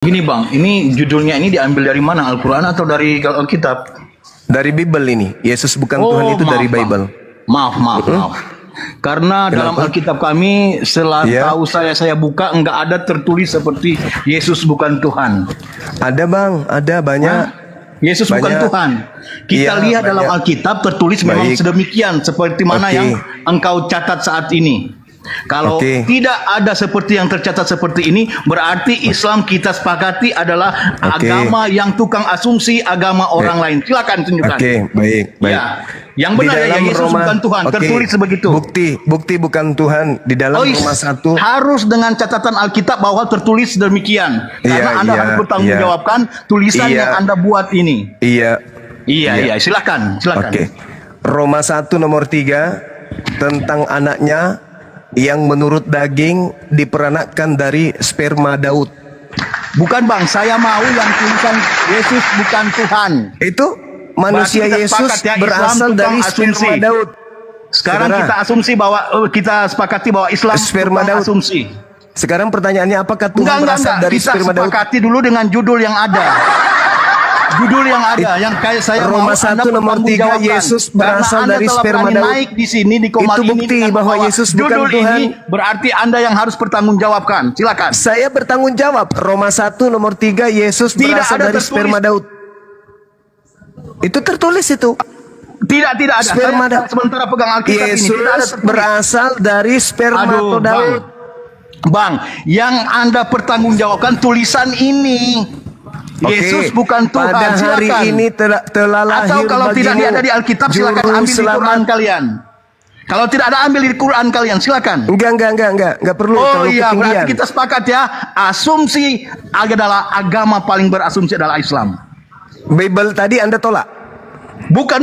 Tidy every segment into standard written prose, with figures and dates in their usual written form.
Gini Bang, ini judulnya ini diambil dari mana? Al-Quran atau dari Alkitab? Dari Bible ini. Yesus bukan Tuhan itu maaf, dari Bible. Maaf. Karena dalam Alkitab kami tahu saya buka enggak ada tertulis seperti Yesus bukan Tuhan. Ada Bang, ada banyak. Yesus bukan Tuhan. Kita lihat dalam Alkitab tertulis memang sedemikian seperti mana yang engkau catat saat ini. Kalau tidak ada seperti yang tercatat seperti ini, berarti Islam kita sepakati adalah agama yang tukang asumsi agama orang lain. Silakan tunjukkan. Baik. Ya. Yang benar ya Yesus bukan Tuhan. Tertulis begitu. Bukti bukan Tuhan di dalam Roma 1. Harus dengan catatan Alkitab bahwa tertulis demikian. Karena Anda harus bertanggungjawabkan tulisan yang Anda buat ini. Iya. Silakan. Roma 1 nomor 3 tentang anaknya yang menurut daging diperanakkan dari sperma Daud. Bukan Bang, saya mau yang tulisan Yesus bukan Tuhan. Itu manusia Yesus berasal dari sperma Daud. Sekarang kita asumsi bahwa kita sepakati bahwa Islam sperma Daud. Asumsi. Sekarang pertanyaannya apakah Tuhan berasal dari sperma Daud? Kita sepakati dulu dengan judul yang ada. Judul yang ada, yang kayak saya Roma 1 nomor 3 Yesus berasal dari sperma Daud. Naik di sini di komat itu bukti ini bahwa Yesus bukan Tuhan. Ini berarti Anda yang harus bertanggungjawabkan. Silakan. Saya bertanggung jawab. Roma 1 nomor 3 Yesus berasal dari sperma Daud. Itu tertulis itu. Tidak ada. Sperma Daud. Sementara pegang Alkitab ini tidak ada tertulis. Berasal dari sperma Daud. Bang, yang Anda pertanggungjawabkan tulisan ini. Yesus bukan Tuhan. Pada hari ini telah lahir. Atau kalau tidak ada di Alkitab, silakan ambil di Quran kalian. Kalau tidak ada, ambil di Quran kalian, silakan. Enggak perlu. Oh iya, berarti kita sepakat ya. Asumsi adalah agama paling berasumsi adalah Islam. Bible tadi Anda tolak? Bukan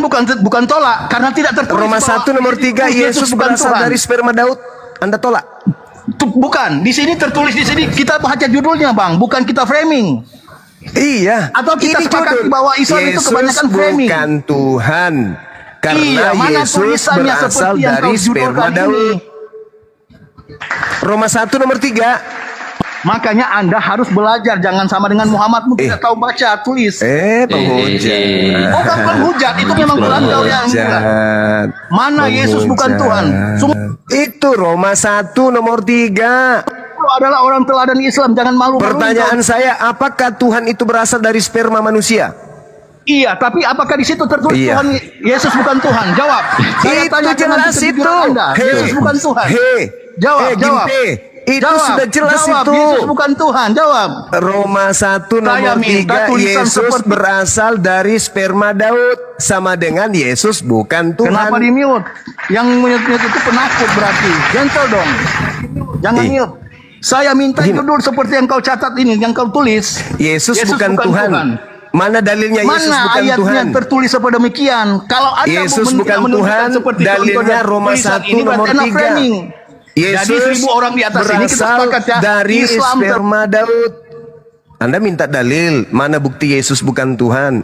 tolak, karena tidak tertulis. Roma 1 nomor 3 Yesus berasal dari sperma Daud. Anda tolak? Bukan. Di sini tertulis, di sini kita baca judulnya, Bang. Bukan kita framing. Iya. Atau kita sepakati bahwa Islam itu kebanyakan framing. Bukan Tuhan. Karena Yesus berasal dari sperma Daud. Roma 1 nomor 3. Makanya Anda harus belajar, jangan sama dengan Muhammad tidak tahu baca tulis. Penghujat. Bukan penghujat, itu memang Quran kau yang mana Yesus bukan Tuhan. Itu Roma 1 nomor 3. Adalah orang teladan Islam, jangan malu. Pertanyaan saya, apakah Tuhan itu berasal dari sperma manusia? Iya, tapi apakah di situ tertulis Tuhan Yesus bukan Tuhan? Jawab. Saya itu jelas itu. Yesus bukan Tuhan. Jawab. Itu sudah jelas itu. Yesus bukan Tuhan. Jawab. Roma 1 nomor 3 Yesus berasal dari sperma Daud, sama dengan Yesus bukan Tuhan. Kenapa di mute? Yang mute itu penakut berarti. Gentle dong. Jangan mute. Saya minta judul seperti yang kau catat ini, yang kau tulis. Yesus bukan Tuhan. Mana dalilnya Yesus bukan ayatnya Tuhan? Tertulis seperti demikian. Kalau ada Yesus bukan Tuhan, dalilnya Roma 1 nomor 3. Yesus 1000 orang di atas ini kita sepakat ya. Dari sperma Daud. Anda minta dalil, mana bukti Yesus bukan Tuhan?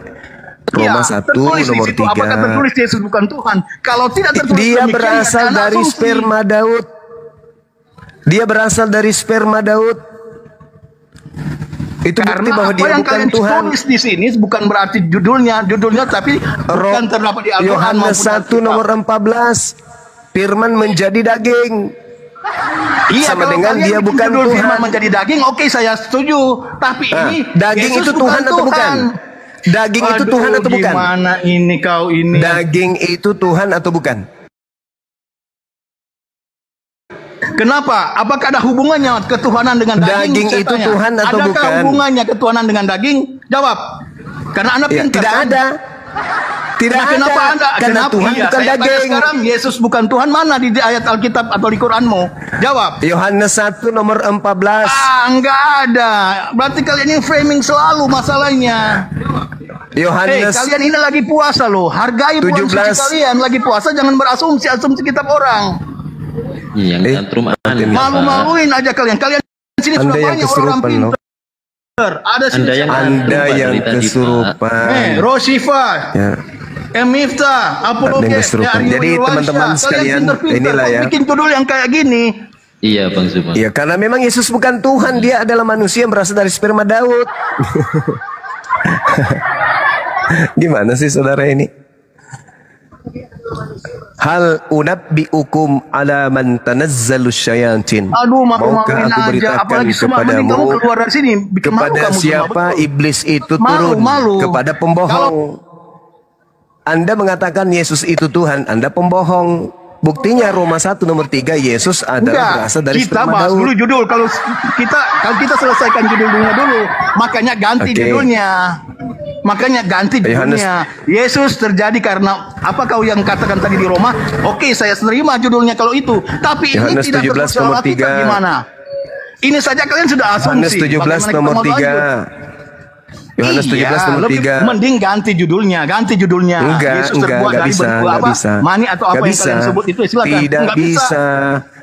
Roma 1 nomor 3. Apakah tertulis Yesus bukan Tuhan? Kalau tidak tertulis dia berasal dari sperma Daud. Dia berasal dari sperma Daud. Itu bukti bahwa dia bukan Tuhan. Tulis di sini bukan berarti judulnya tapi bukan terdapat di Al-Quran. Yohanes 1 nomor 14. Firman menjadi daging. Sama dengan dia bukan Tuhan. Firman menjadi daging, oke, saya setuju. Tapi ini daging itu Tuhan atau bukan? Daging itu Tuhan atau bukan? Gimana ini kau ini? Daging itu Tuhan atau bukan? Kenapa? Apakah ada hubungannya ketuhanan dengan daging? Daging itu Tuhan atau bukan? Adakah hubungannya ketuhanan dengan daging? Jawab. Karena Anda pintar. Tidak ada. Tidak ada. Kenapa Anda? Karena Tuhan bukan daging. Sekarang Yesus bukan Tuhan, mana di ayat Alkitab atau di Quranmu? Jawab. Yohanes 1 nomor 14. Enggak ada. Berarti kalian ini framing selalu masalahnya. Yohanes. Kalian ini lagi puasa loh. Hargai bulan suci kalian. Lagi puasa jangan berasumsi kitab orang. Yang malu-maluin aja kalian. Kalian sini sudah banyak orang pintar. Ada Anda yang kesurupan. Rosifa, Miftah, Apologet. Jadi teman-teman sekalian, inilah ya. Bikin judul yang kayak gini. Iya Bang Zuma. Ya karena memang Yesus bukan Tuhan, dia adalah manusia yang berasal dari sperma Daud. Gimana sih saudara ini? Hal unabbiukum ala man tanazzalus syayatin. Aduh, maukah aku beritakan kepadamu keluar dari sini, kepada siapa iblis itu turun? Kepada pembohong. Anda mengatakan Yesus itu Tuhan, Anda pembohong. Buktinya Roma 1 nomor 3, Yesus adalah berasal dari kita sperma bahas Daud. dulu judul. Kalau kita selesaikan judulnya dulu, makanya ganti judulnya. Makanya ganti judulnya. Yesus terjadi karena apa kau yang katakan tadi di Roma? Oke, saya terima judulnya kalau itu. Tapi ini Yohanes tidak 17 nomor 3. Gimana? Ini saja kalian sudah asumsi. Yohanes 17 nomor 3. Yohanes 17 nomor 3. Mending ganti judulnya. Enggak bisa. Mani atau apa yang kalian sebut itu silakan. Tidak bisa.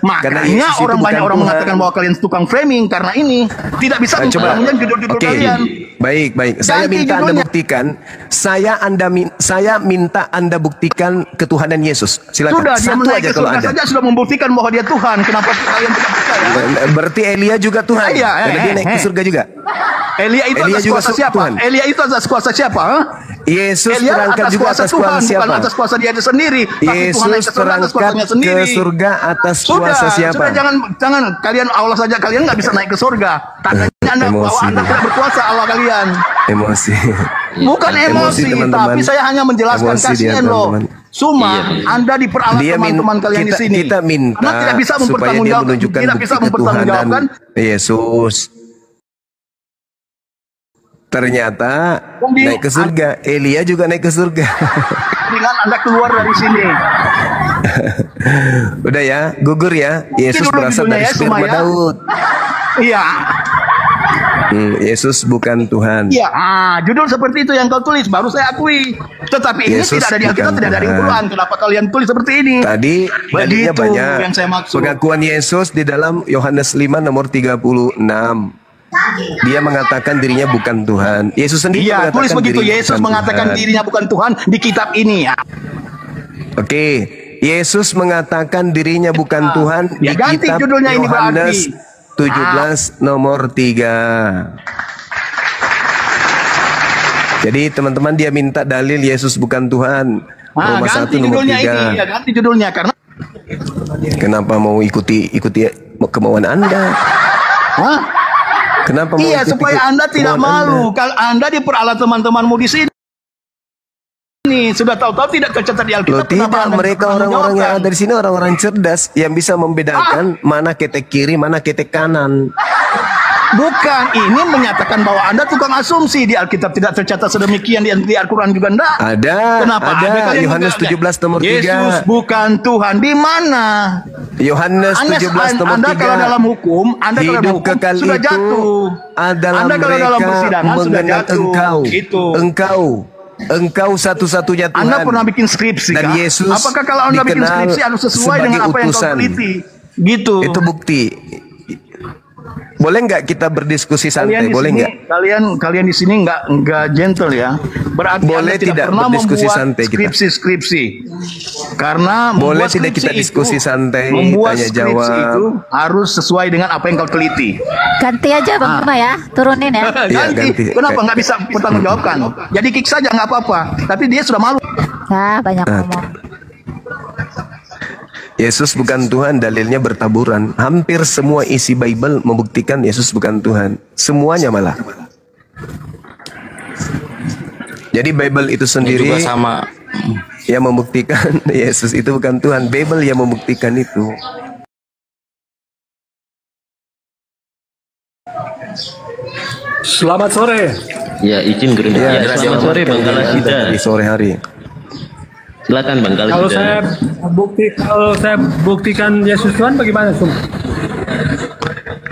Makanya banyak orang mengatakan bahwa kalian tukang framing karena ini tidak bisa mempertahankan judul-judul kalian. Baik. Saya minta Anda buktikan. Saya minta Anda buktikan ketuhanan Yesus. Silakan. Sudah, dia satu aja kalau ada. saja sudah membuktikan bahwa dia Tuhan. Kenapa kalian tidak percaya? Berarti Elia juga Tuhan. Karena dia naik ke surga juga. Elia itu atas kuasa siapa? Tuhan. Elia itu atas kuasa siapa? Yesus Elia berangkat juga atas kuasa siapa? Bukan atas kuasa dia sendiri. Yesus berangkat ke surga atas kuasa siapa? Sudah jangan kalian Allah saja kalian nggak bisa naik ke surga. Tandanya Anda bahwa Anda tidak berkuasa Allah kalian. Emosi. Bukan emosi, teman-teman. Tapi saya hanya menjelaskan kasihan loh. Suma, Anda diperalat teman-teman kalian di sini. Kita minta tidak bisa supaya dia menunjukkan bukti ketuhanan Yesus. Ternyata naik ke surga. Elia juga naik ke surga. Dengan Anda keluar dari sini. Udah ya, gugur ya. Yesus berasal dari sperma Daud. Iya. Yesus bukan Tuhan. Iya, judul seperti itu yang kau tulis, baru saya akui. Tetapi ini Yesus tidak ada di Alkitab, tidak ada di Al-Quran. Kenapa kalian tulis seperti ini? Tadi dalilnya banyak. Yang saya maksud. Pengakuan Yesus di dalam Yohanes 5 nomor 36. Dia mengatakan dirinya bukan Tuhan. Yesus sendiri mengatakan tulis begitu. Yesus bukan mengatakan Tuhan. dirinya bukan Tuhan di kitab ini ya. Oke, Yesus mengatakan dirinya bukan Tuhan di kitab Yohanes 17 nomor 3. Jadi teman-teman dia minta dalil Yesus bukan Tuhan. Roma 1 nomor 3. Ya, ganti judulnya karena kenapa mau ikuti kemauan Anda? Kenapa mau supaya Anda tidak malu. Kalau Anda diperalat teman-temanmu di sini. Sudah tahu-tahu tidak tercatat di Alkitab. Tidak, mereka orang-orang yang ada di sini orang-orang cerdas yang bisa membedakan mana ketek kiri, mana ketek kanan. Bukan, ini menyatakan bahwa Anda tukang asumsi. Di Alkitab tidak tercatat sedemikian, di Al-Quran juga enggak. Ada. Kenapa? Ada. Yohanes 17 nomor 3. Yesus bukan Tuhan. Di mana? Yohanes 17 nomor 3. Anda kalau dalam hukum, Anda kalau dalam hukum sudah jatuh. Adalah Anda kalau dalam persidangan sudah jatuh. Engkau satu-satunya Tuhan. Anda pernah bikin skripsi dan Yesus apakah kalau Anda bikin skripsi harus sesuai dengan apa yang kau teliti? Gitu. Itu bukti. Boleh nggak kita berdiskusi santai? Boleh nggak? Kalian di sini nggak gentle ya. Berarti boleh Anda tidak pernah berdiskusi membuat santai skripsi. Karena boleh tidak kita diskusi santai, membuat tanya skripsi jawab itu harus sesuai dengan apa yang kau teliti. Ganti aja Bang Zuma ya, turunin ya. Ganti. Kenapa nggak bisa bertanggungjawabkan? Jadi kick saja nggak apa-apa. Tapi dia sudah malu. Banyak ngomong. Yesus bukan Tuhan, dalilnya bertaburan. Hampir semua isi Bible membuktikan Yesus bukan Tuhan. Semuanya malah. Jadi Bible itu sendiri juga sama yang membuktikan Yesus itu bukan Tuhan. Bible yang membuktikan itu. Selamat sore. Ya, izin gerunda. Ya, selamat sore Bang Kalasida. Di sore hari. Silakan Bang Kalasida. Kalau saya buktikan Yesus Tuhan bagaimana, Sum?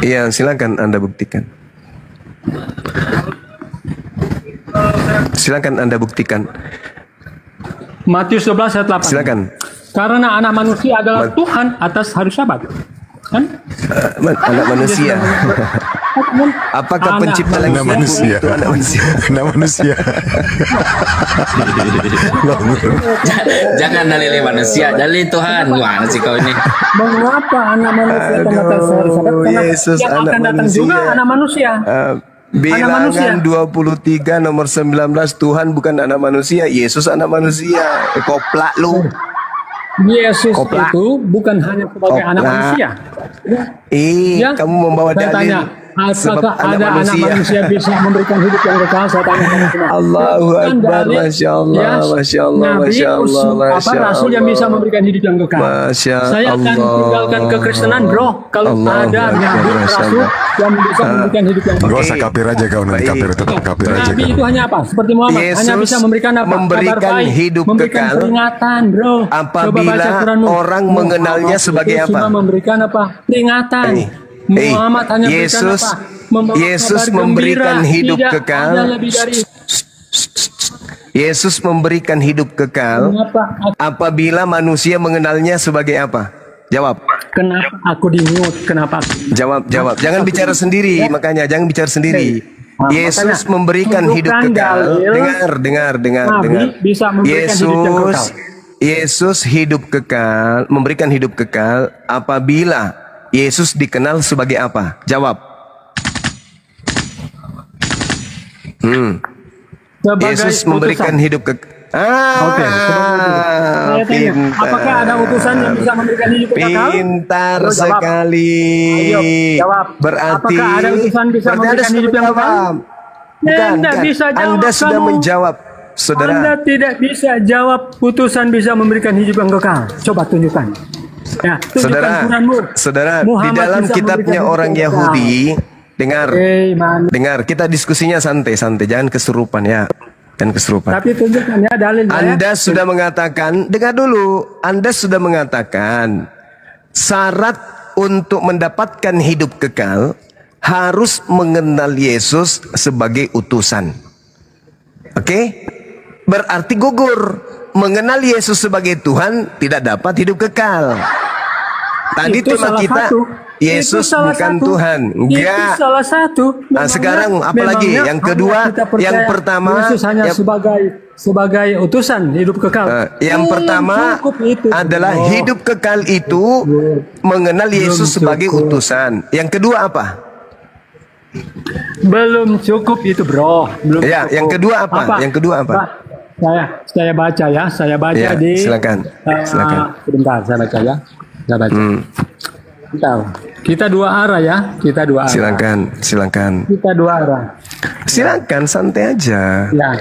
Iya, silakan Anda buktikan. Silakan Anda buktikan. Matius 12 ayat 8. Silakan. Karena anak manusia adalah Tuhan atas hari Sabat. Kan? Anak manusia. Apakah pencipta langit manusia? itu anak manusia? Anak manusia. Jangan dalilin manusia, dalilin Tuhan. Gimana sih kau ini? Mengapa anak manusia Yesus yang anak akan datang manusia. juga anak manusia? Bilangan 23 nomor 19, Tuhan bukan anak manusia, Yesus anak manusia. Koplak lu. Yesus Koplak. itu bukan hanya sebagai anak Koplak. manusia. Ya, kamu membawa Saya dalil. tanya, Sebab apakah ada anak manusia bisa memberikan hidup yang kekal? Saya tanya kamu semua. Allahu Bukan Akbar, dalil, Masya Allah, Masya Allah, Nabi, Masya Allah, Masya rasul yang bisa memberikan hidup yang kekal. Masya Saya akan Allah. tinggalkan kekristenan, bro. Kalau Allahu ada Akbar, Nabi, Masya rasul Allah. yang bisa memberikan hidup yang kekal. Gak usah kafir aja kau nanti, Baik. kafir tetap kafir aja Nabi kau. itu hanya apa? Seperti Muhammad, hanya Yesus bisa memberikan apa? memberikan Kabar baik, hidup memberikan kekal peringatan, bro. apabila Coba baca Quranmu. orang mengenalnya Muhammad sebagai itu apa? Cuma memberikan apa? Peringatan. Muhammad hanya memberikan Yesus, apa? Membawa Yesus kabar memberikan gembira. hidup Tidak kekal. ada lebih dari Yesus memberikan hidup kekal Kenapa apabila manusia mengenalnya sebagai apa? Jawab. Kenapa aku di-mute? Kenapa? Jawab. Jangan bicara sendiri, makanya jangan bicara sendiri. Nah, Yesus makanya, memberikan hidup tunjukkan kekal. dalil Dengar. Nabi bisa memberikan hidup yang kekal. Yesus hidup kekal, memberikan hidup kekal apabila Yesus dikenal sebagai apa? Jawab. Yesus memberikan hidup kekal. Oke, saya tanya, apakah ada utusan yang bisa memberikan hidup kekal? Pintar Jawab. sekali. Ayo, jawab. Berarti Apakah ada utusan bisa berarti memberikan Anda hidup yang sudah kekal? menjawab. Bukan. Anda bisa jawab, Anda sudah kamu. menjawab, saudara. Anda tidak bisa jawab utusan bisa memberikan hidup yang kekal. Coba tunjukkan. Ya, tunjukkan Quranmu. Saudara, di Muhammad dalam bisa kitabnya memberikan orang hidup yang kekal. Yahudi, Man. dengar, kita diskusinya santai-santai, jangan kesurupan ya. Dan kesurupan. Tapi tunjukkan ya dalilnya. Anda sudah mengatakan, dengar dulu, Anda sudah mengatakan syarat untuk mendapatkan hidup kekal harus mengenal Yesus sebagai utusan. Oke? Berarti gugur. Mengenal Yesus sebagai Tuhan tidak dapat hidup kekal. Tadi Itu tema salah kita satu. Yesus Itu salah bukan satu. Tuhan. Enggak. Itu salah satu. Nah, sekarang apa lagi? Yang kedua, yang pertama, Yesus hanya sebagai utusan hidup kekal. Yang pertama adalah hidup kekal itu mengenal Yesus sebagai utusan. Yang kedua apa? Belum cukup itu, bro. Belum Ya, cukup. yang kedua apa? Yang kedua apa? Saya baca ya. Saya baca Ya, di. silakan. Silakan. Sebentar, saya baca ya. Saya baca. Bentar. Kita dua arah ya. Kita dua arah. Silakan. Kita dua arah. Silakan, santai aja. Ya.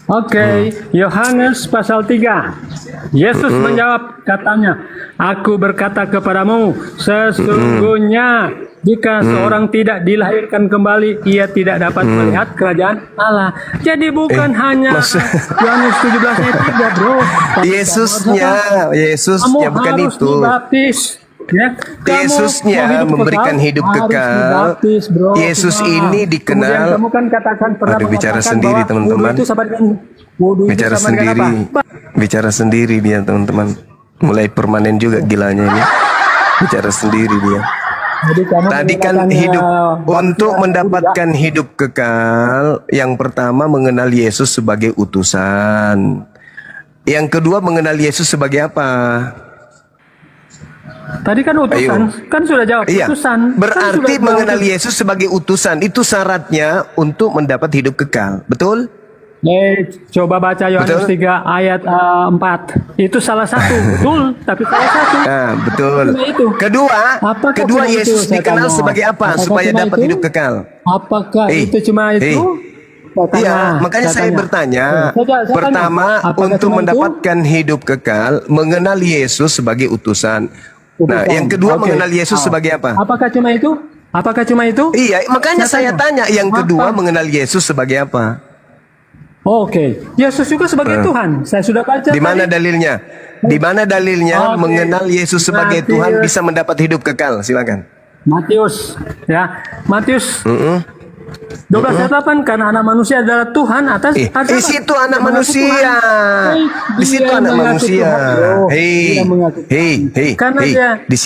Oke, Yohanes pasal 3. Yesus menjawab, katanya, aku berkata kepadamu, sesungguhnya jika seorang tidak dilahirkan kembali, ia tidak dapat melihat kerajaan Allah. Jadi bukan hanya Yohanes 17 ayat 3, bro. Yesusnya bukan harus itu. Dibaptis. Ya, Yesusnya memberikan hidup kekal. Yesus ini dikenal. Kamu kan katakan pernah bicara mengatakan sendiri bahwa teman-teman. wudu itu Bicara sama dengan sendiri. apa? Bicara sendiri dia teman-teman. Mulai permanen juga gilanya ini. Bicara sendiri dia. Tadi kan hidup untuk mendapatkan hidup kekal, yang pertama mengenal Yesus sebagai utusan. Yang kedua mengenal Yesus sebagai apa? Tadi kan utusan, kan sudah jawab utusan. Berarti mengenal Yesus sebagai utusan itu syaratnya untuk mendapat hidup kekal, betul? Coba baca Yohanes 3 ayat 4. Itu salah satu, betul, tapi salah satu. Nah, betul. Kedua Yesus dikenal sebagai apa supaya dapat hidup kekal? Apakah itu cuma itu? Iya, makanya saya bertanya. Pertama, untuk mendapatkan hidup kekal, mengenal Yesus sebagai utusan. Nah, yang kedua mengenal Yesus sebagai apa? Apakah cuma itu? Apakah cuma itu? Iya, makanya saya tanya. Yang kedua mengenal Yesus sebagai apa? Oke, Yesus juga sebagai Tuhan. Saya sudah baca. Di mana dalilnya? Di mana dalilnya mengenal Yesus sebagai Tuhan bisa mendapat hidup kekal? Silakan. Matius, ya, Matius 12 ayat 8, karena anak manusia adalah Tuhan atas di situ anak manusia. Di situ anak manusia. Di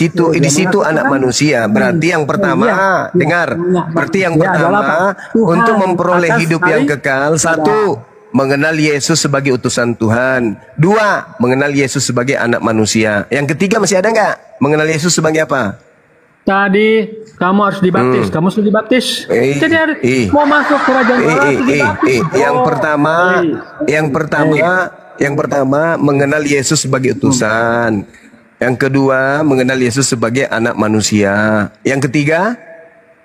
situ anak manusia. Berarti yang pertama, dengar. Berarti yang pertama untuk memperoleh hidup yang kekal, satu, mengenal Yesus sebagai utusan Tuhan. Dua, mengenal Yesus sebagai anak manusia. Yang ketiga masih ada nggak? Mengenal Yesus sebagai apa? Tadi kamu harus dibaptis, kamu sudah dibaptis. Jadi mau masuk kerajaan Allah harus dibaptis. Yang pertama mengenal Yesus sebagai utusan. Yang kedua mengenal Yesus sebagai anak manusia. Yang ketiga,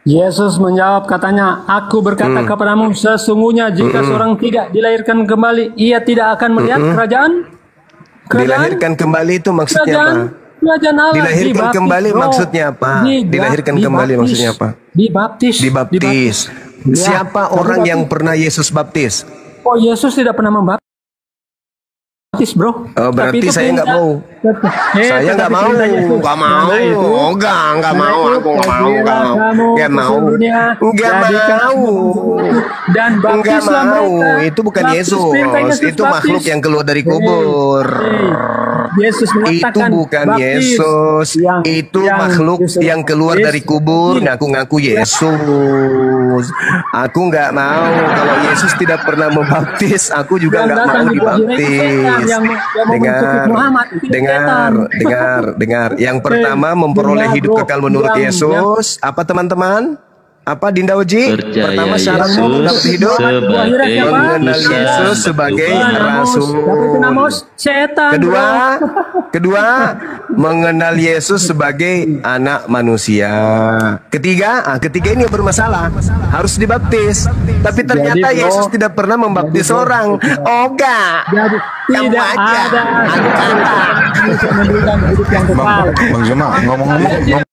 Yesus menjawab, katanya, aku berkata kepadamu, sesungguhnya jika seorang tidak dilahirkan kembali, ia tidak akan melihat kerajaan. Dilahirkan kembali itu maksudnya apa? Dilahirkan kembali maksudnya apa? Dilahirkan kembali maksudnya apa? Dibaptis. Siapa orang yang pernah Yesus baptis? Oh, Yesus tidak pernah membaptis, bro. Oh, berarti saya nggak mau. Saya nggak mau. Nggak mau. Nggak mau. Aku nggak mau. Dan baptislah mereka. Itu bukan Yesus. Itu makhluk yang keluar dari kubur. Yesus mengatakan, itu bukan Yesus. Itu makhluk yang keluar dari kubur. Ngaku-ngaku Yesus. Aku nggak mau. Kalau Yesus tidak pernah membaptis, aku juga nggak mau dibaptis. Dengar. Yang pertama memperoleh hidup kekal menurut Yesus. Apa teman-teman? Apa Dinda Uji? Percaya Pertama syarat mendapat hidup, mengenal Yesus sebagai Rasul. Kedua, mengenal Yesus sebagai anak manusia. Ketiga ini yang bermasalah, harus dibaptis. Tapi ternyata Yesus tidak pernah membaptis orang. Oh enggak, kamu aja. Bang Juma, ngomong-ngomong.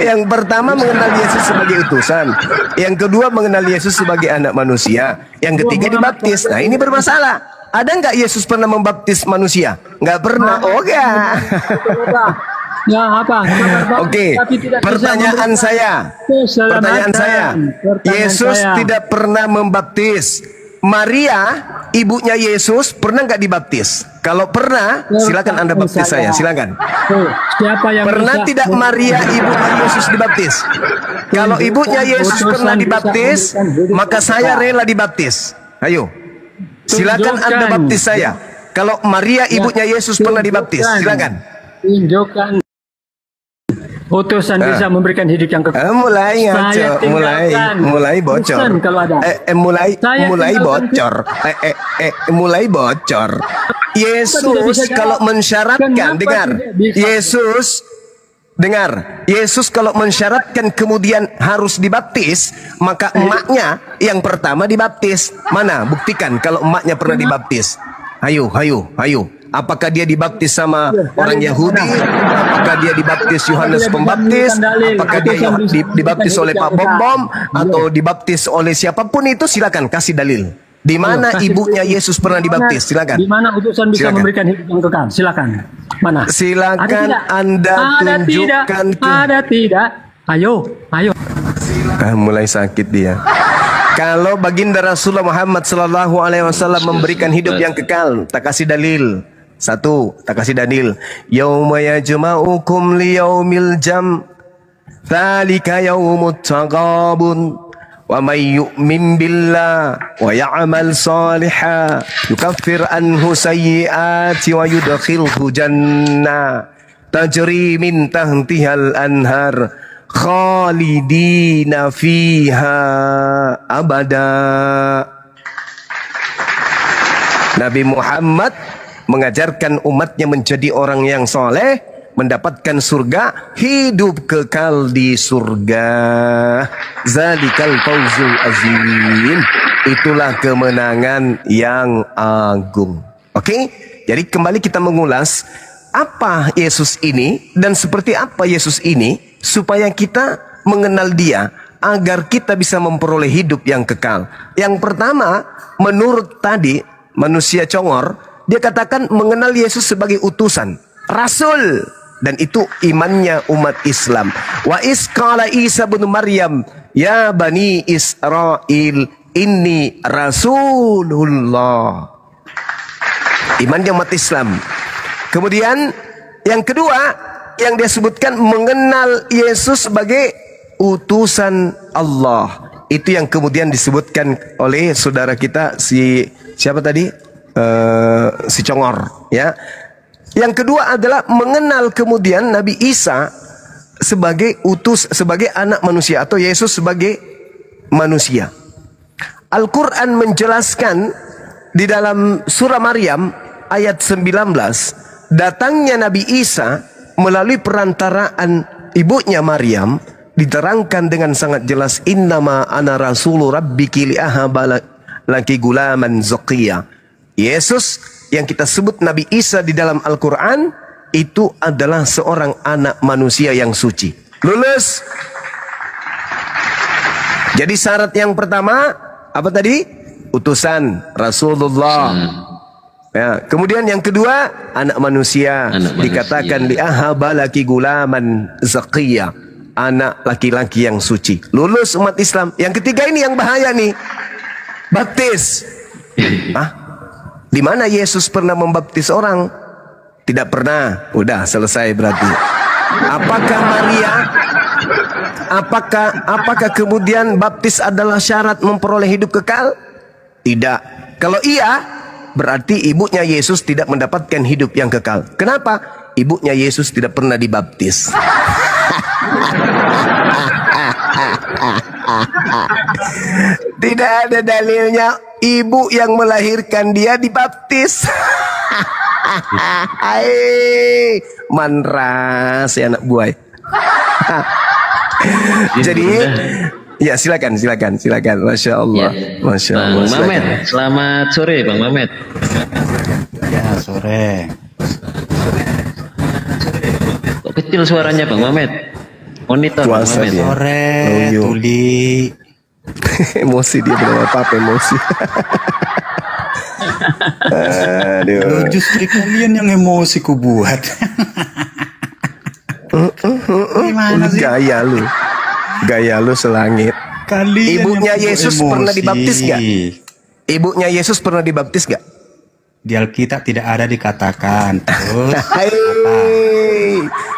Yang pertama mengenal Yesus sebagai utusan. Yang kedua mengenal Yesus sebagai anak manusia. Yang ketiga dibaptis. Nah ini bermasalah. Ada nggak Yesus pernah membaptis manusia? Nggak pernah. Oh enggak. Oke. Pertanyaan saya. Yesus tidak pernah membaptis. Maria, ibunya Yesus, pernah nggak dibaptis? Kalau pernah, silakan Anda baptis saya, silakan. Pernah tidak Maria, ibunya Yesus, dibaptis? Kalau ibunya Yesus pernah dibaptis, maka saya rela dibaptis. Ayo, silakan Anda baptis saya. Kalau Maria, ibunya Yesus, pernah dibaptis, silakan. Tunjukkan utusan bisa memberikan hidup yang kekal. Mulai bocor. Mulai bocor. Yesus kalau mensyaratkan, Yesus kalau mensyaratkan kemudian harus dibaptis, maka emaknya yang pertama dibaptis. Mana? Buktikan kalau emaknya pernah dibaptis. Ayo. Apakah dia dibaptis sama orang Yahudi? Apakah dia dibaptis Yohanes Pembaptis? Apakah dia dibaptis oleh Pak Bom atau dibaptis oleh siapapun itu? Silakan kasih dalil. Di mana ibunya Yesus pernah dibaptis? Silakan. Di mana utusan bisa memberikan hidup yang kekal? Silakan. Mana? Silakan Anda tunjukkan. Ada tidak? Ayo. Mulai sakit dia. Kalau baginda Rasulullah Muhammad sallallahu alaihi wasallam memberikan hidup yang kekal, tak kasih dalil. Satu, tak kasih dalil. Yauma yajma'ukum liyaumil jam. Dzalika yaumut taghabun. Wa may yu'min billah wa ya'mal shalihan yukaffir anhu sayyi'ati wa yudkhilhu jannah tajri min tahtihal anhar khalidina fiha abada. Nabi Muhammad mengajarkan umatnya menjadi orang yang soleh, mendapatkan surga, hidup kekal di surga. Zalikal fawzul azim. Itulah kemenangan yang agung. Oke? Jadi kembali kita mengulas apa Yesus ini dan seperti apa Yesus ini supaya kita mengenal Dia agar kita bisa memperoleh hidup yang kekal. Yang pertama, menurut tadi manusia congor, dia katakan mengenal Yesus sebagai utusan, rasul. Dan itu imannya umat Islam. Wa isqala Isa bin Maryam, ya bani Israel, inni rasulullah. Imannya umat Islam. Kemudian yang kedua yang dia sebutkan, mengenal Yesus sebagai utusan Allah. Itu yang kemudian disebutkan oleh saudara kita siapa tadi? Si Congor, ya. Yang kedua adalah mengenal kemudian Nabi Isa sebagai sebagai anak manusia, atau Yesus sebagai manusia. Al-Quran menjelaskan di dalam surah Maryam ayat 19, datangnya Nabi Isa melalui perantaraan ibunya Maryam diterangkan dengan sangat jelas, innama ana rasulu rabbiki li'ahaba laki gulaman zakiya. Yesus yang kita sebut Nabi Isa di dalam Al-Quran itu adalah seorang anak manusia yang suci. Lulus. Jadi syarat yang pertama apa tadi? Utusan Rasulullah. Ya, kemudian yang kedua anak manusia, dikatakan li'ahaba laki gulaman zakiya, anak laki-laki yang suci. Lulus umat Islam. Yang ketiga ini yang bahaya nih, baptis. Di mana Yesus pernah membaptis orang? Tidak pernah. Udah selesai berarti. Apakah Maria? Apakah kemudian baptis adalah syarat memperoleh hidup kekal? Tidak. Kalau iya, berarti ibunya Yesus tidak mendapatkan hidup yang kekal. Kenapa? Ibunya Yesus tidak pernah dibaptis. Tidak ada dalilnya ibu yang melahirkan dia dibaptis. Hai, manras ya anak buah. Jadi ya silakan. Masya Allah. Ya. Masya Bang Allah. Mamet, selamat sore Bang Mamet. Ya sore. Kok kecil suaranya Bang Mamet? Monitor Bang Mamet. Sore, Tuli. Emosi dia, belum apa-apa emosi. Aduh. Justru kalian yang emosi ku buat. Gimana sih? Gaya lu selangit. Kalian ibunya Yesus emosi. Pernah dibaptis gak? Ibunya Yesus pernah dibaptis gak? Di Alkitab tidak ada dikatakan. Terus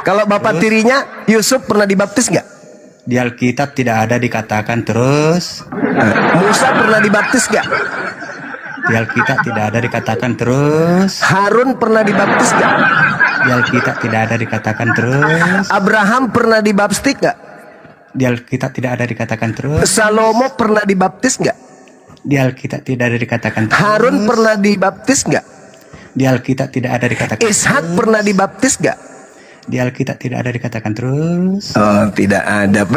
kalau bapak tirinya Yusuf pernah dibaptis gak? Di Alkitab tidak ada dikatakan. Terus Musa pernah dibaptis gak? Di Alkitab tidak ada dikatakan. Terus Harun pernah dibaptis gak? Di Alkitab tidak ada dikatakan. Terus Abraham pernah dibaptis gak? Di Alkitab tidak ada dikatakan. Terus Salomo pernah dibaptis gak? Di Alkitab tidak ada dikatakan. Terus Harun pernah dibaptis gak? Di Alkitab tidak ada dikatakan. Ishak pernah dibaptis gak? Di Alkitab tidak ada dikatakan. Terus oh tidak ada.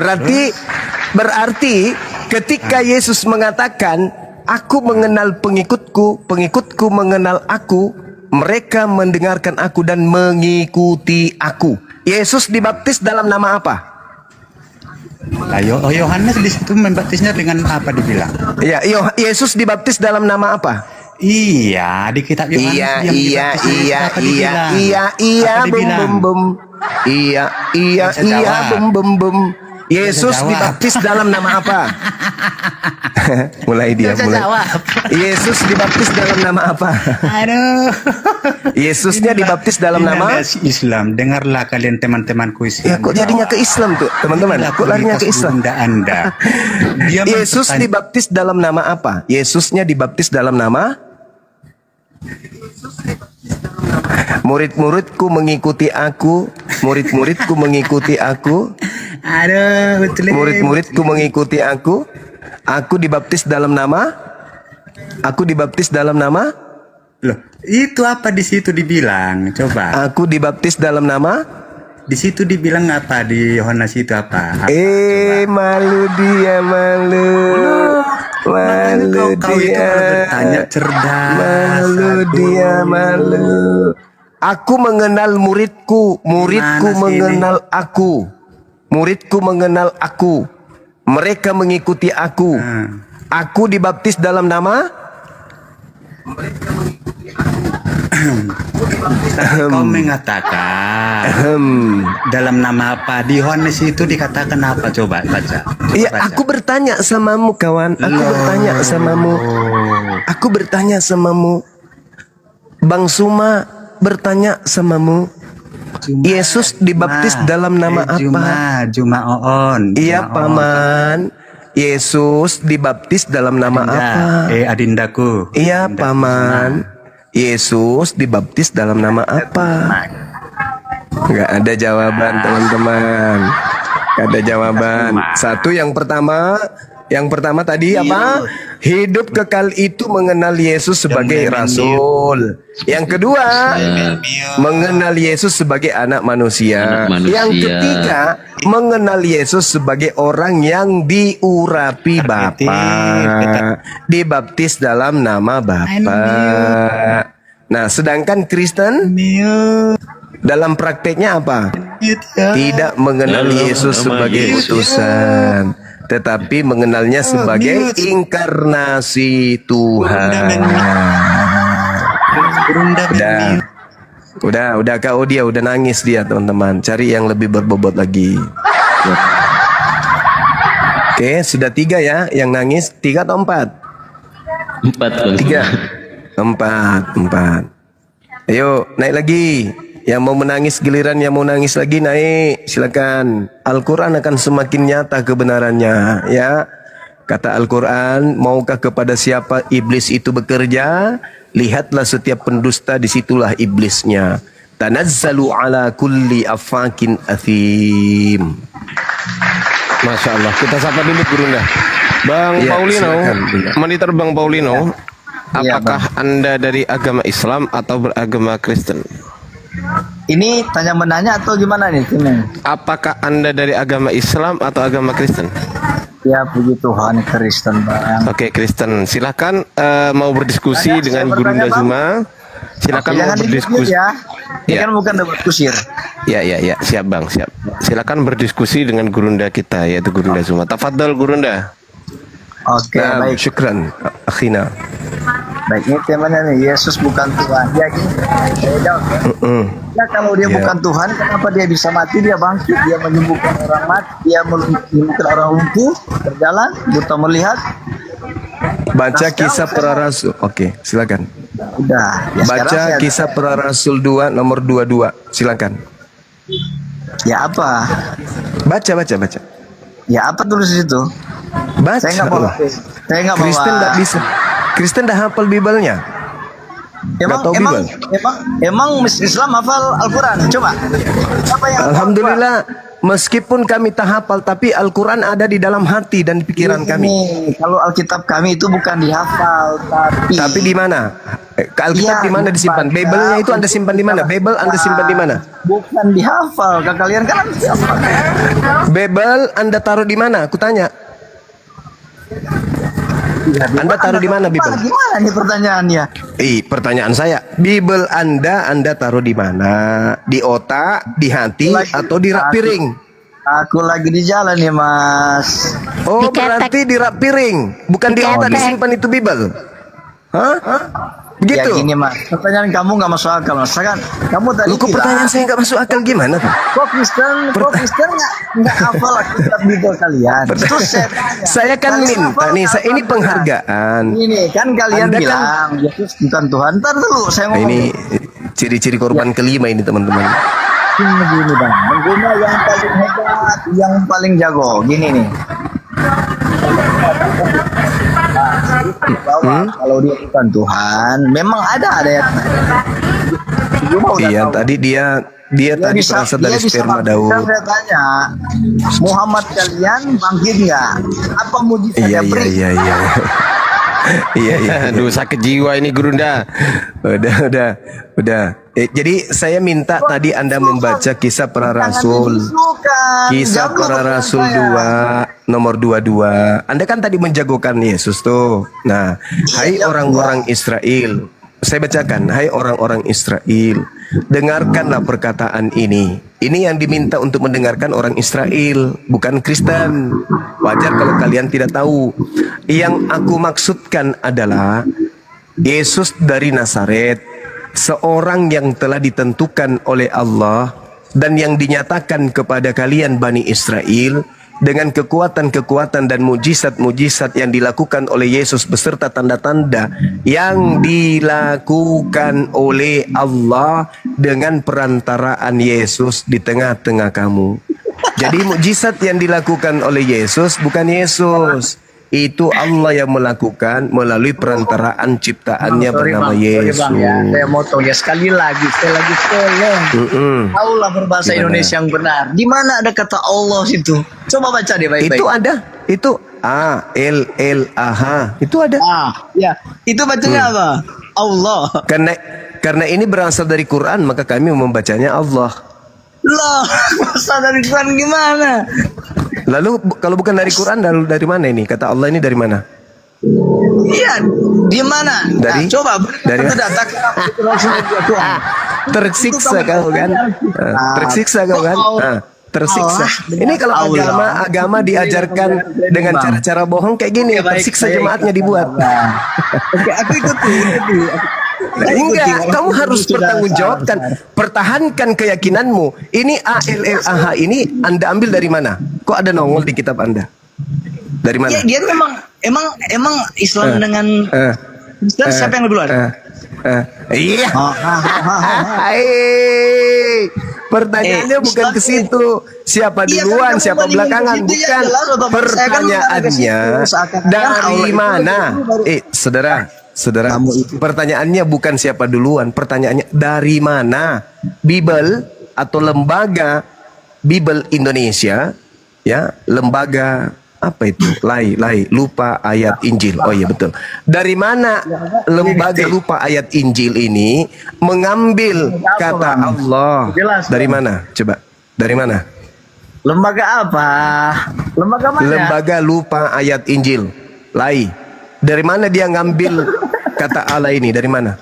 Berarti ketika Yesus mengatakan aku mengenal pengikutku, pengikutku mengenal aku, mereka mendengarkan aku dan mengikuti aku. Yesus dibaptis dalam nama apa? Yohanes di situ membaptisnya dengan apa dibilang? Ya, Yesus dibaptis dalam nama apa? Iya, di kitab Yohanes bum. Yesus dibaptis dalam nama apa? mulai. Yesus dibaptis dalam nama apa? Aduh. Yesusnya dibaptis dalam nama Islam. Dengarlah kalian teman-temanku Islam. Ya kok jadinya ke Islam tuh, teman-teman? Kok larinya ke Islam? Anda. Yesus dibaptis dalam nama apa? Yesusnya dibaptis dalam nama murid-muridku mengikuti aku, murid-muridku mengikuti aku. Aduh, murid-muridku mengikuti aku. Aku dibaptis dalam nama. Aku dibaptis dalam nama. Loh, itu apa di situ dibilang? Coba. Aku dibaptis dalam nama. Di situ dibilang apa di Yohanes itu apa? Malu dia malu. Malu kau dia. Itu bertanya cerdas. Malu dia malu. Aku mengenal muridku, muridku mengenal aku. Muridku mengenal aku. Mereka mengikuti aku. Aku dibaptis dalam nama. Mereka mengikuti aku. Kau mengatakan dalam nama apa di Yohanes itu dikatakan apa? Coba baca. Iya, aku bertanya samamu kawan. Aku bertanya samamu. Bang Suma bertanya samamu. Yesus dibaptis dalam nama apa? Jumaon. Iya paman. Yesus dibaptis dalam nama apa? Adindaku. Iya paman. Yesus dibaptis dalam nama apa? Nggak ada jawaban teman-teman. Nggak ada jawaban. Satu yang pertama tadi apa? Hidup kekal itu mengenal Yesus sebagai Rasul. Yang kedua, mengenal Yesus sebagai anak manusia. Yang ketiga, mengenal Yesus sebagai orang yang diurapi Bapa, dibaptis dalam nama Bapa. Nah, sedangkan Kristen dalam prakteknya apa? Tidak mengenal Yesus sebagai utusan, tetapi mengenalnya sebagai inkarnasi Tuhan. Udah Kak Odia udah nangis dia teman-teman. Cari yang lebih berbobot lagi. Oke, sudah 3 ya yang nangis. 3 atau 4? 4. Ayo naik lagi. Yang mau menangis giliran yang mau nangis lagi naik. Silakan. Al-Quran akan semakin nyata kebenarannya ya. Kata Al-Quran, maukah kepada siapa iblis itu bekerja? Lihatlah setiap pendusta, disitulah iblisnya. Tanazzalu ala kulli afakin athim. Masya Allah. Kita sapa dulu Gurunda. Bang ya, Paulino, Monitor Bang Paulino, apakah Anda dari agama Islam atau beragama Kristen? Ini tanya menanya atau gimana nih? Apakah Anda dari agama Islam atau agama Kristen? Ya puji Tuhan Kristen Bang. Oke Kristen, silakan mau berdiskusi dengan Gurunda Zuma. Silakan mau berdiskusi ya. Ini kan bukan debat kusir. Ya, siap Bang, siap. Silakan berdiskusi dengan Gurunda kita yaitu Gurunda Zuma. Tafadhol Gurunda. Oke, baik. Syukran akhina. Baik, ini temanya nih, Yesus bukan Tuhan. Ya gini, ya kalau dia bukan Tuhan, kenapa dia bisa mati, dia bangkit, dia menyembuhkan orang mati, dia menyembuhkan orang lumpuh, berjalan, buta melihat. Baca kisah para rasul. Oke, silakan. Udah. Ya baca kisah para rasul 2 nomor 22. Silakan. Ya apa? Baca. Ya apa tulis di situ? Baca. Saya nggak bawa. Kristen nggak bisa. Kristen dah hafal Bibelnya. Emang Islam hafal Al-Quran? Coba. Alhamdulillah, meskipun kami tak hafal, tapi Al-Quran ada di dalam hati dan pikiran kami. Kalau Alkitab kami itu bukan dihafal, tapi di mana? Alkitab di mana disimpan? Bibelnya itu Anda simpan di mana? Bibel Anda simpan di mana? Bukan dihafal. Kalian kan dihafal. Bibel Anda taruh di mana? Aku tanya. Anda taruh di mana Bibel? Gimana nih pertanyaannya? Pertanyaan saya, Bibel Anda taruh di mana? Di otak, di hati, atau di rak piring? Aku lagi di jalan ya Mas. Oh berarti di rak piring, bukan di otak disimpan itu Bibel? Hah? Begitu? Ya gini Mas, pertanyaan kamu nggak masuk akal Mas. Kan kamu tadi pertanyaan saya nggak masuk akal gimana tuh? Kok Kristen nggak hafal Alkitab Bibel kalian? Saya kan minta nih, ini penghargaan. Ini kan kalian bilang Yesus bukan Tuhan. Ntar dulu saya ngomong. Ini ciri-ciri korban kelima ini teman-teman. Gini Bang, pengguna yang paling hebat, yang paling jago. Gini nih. Bahwa kalau dia bukan Tuhan, memang ada ya. Iya, tadi dia tadi berasal dari sperma Daud. Saya tanya, Muhammad kalian bangkit nggak? Apa mujizatnya? Iya. Aduh, sakit jiwa ini Gurunda. Udah. Jadi saya minta tadi Anda membaca kisah para rasul. Kisah para rasul 2 nomor 22. Anda kan tadi menjagokan Yesus tuh. Nah, hai orang-orang Israel. Saya bacakan, hai orang-orang Israel, dengarkanlah perkataan ini. Ini yang diminta untuk mendengarkan orang Israel, bukan Kristen. Wajar kalau kalian tidak tahu. Yang aku maksudkan adalah Yesus dari Nazaret, seorang yang telah ditentukan oleh Allah dan yang dinyatakan kepada kalian Bani Israel dengan kekuatan-kekuatan dan mujizat-mujizat yang dilakukan oleh Yesus beserta tanda-tanda yang dilakukan oleh Allah dengan perantaraan Yesus di tengah-tengah kamu. Jadi mujizat yang dilakukan oleh Yesus bukan Yesus. Itu Allah yang melakukan melalui perantaraan ciptaannya bernama Yesus. Saya motong ya sekali lagi tolong. Allah berbahasa Indonesia yang benar. Di mana ada kata Allah situ? Coba baca deh baik-baik. Itu ada. Itu A-L-L-A-H. Itu ada. Ya. Itu bacanya apa? Allah. Karena ini berasal dari Quran, maka kami membacanya Allah. Loh, berasal dari Quran gimana? Lalu kalau bukan dari Quran, lalu dari mana ini? Kata Allah ini dari mana? Iya, di mana? Dari coba dari data tersiksa kau kan? Tersiksa kau kan? Tersiksa. Ini kalau agama diajarkan dengan cara-cara bohong kayak gini, tersiksa jemaatnya dibuat. Oke, aku ikuti. Enggak, kamu harus bertanggungjawabkan, pertahankan keyakinanmu. Ini ALLAH ini Anda ambil dari mana? Kok ada nongol di kitab Anda? Dari mana? Ya, dia emang Islam dengan siapa yang duluan? Iya. Pertanyaannya bukan ke situ. Siapa duluan, siapa belakangan, bukan. Pertanyaannya dari mana? Saudara, pertanyaannya bukan siapa duluan, pertanyaannya dari mana Bible atau lembaga Bible Indonesia, ya, lembaga apa itu? Lupa ayat Injil. Oh iya betul. Dari mana lembaga lupa ayat Injil ini mengambil kata Allah? Dari mana? Coba, dari mana? Lembaga apa? Lembaga mana? Lembaga lupa ayat Injil. Dari mana dia ngambil kata Allah ini? Dari mana?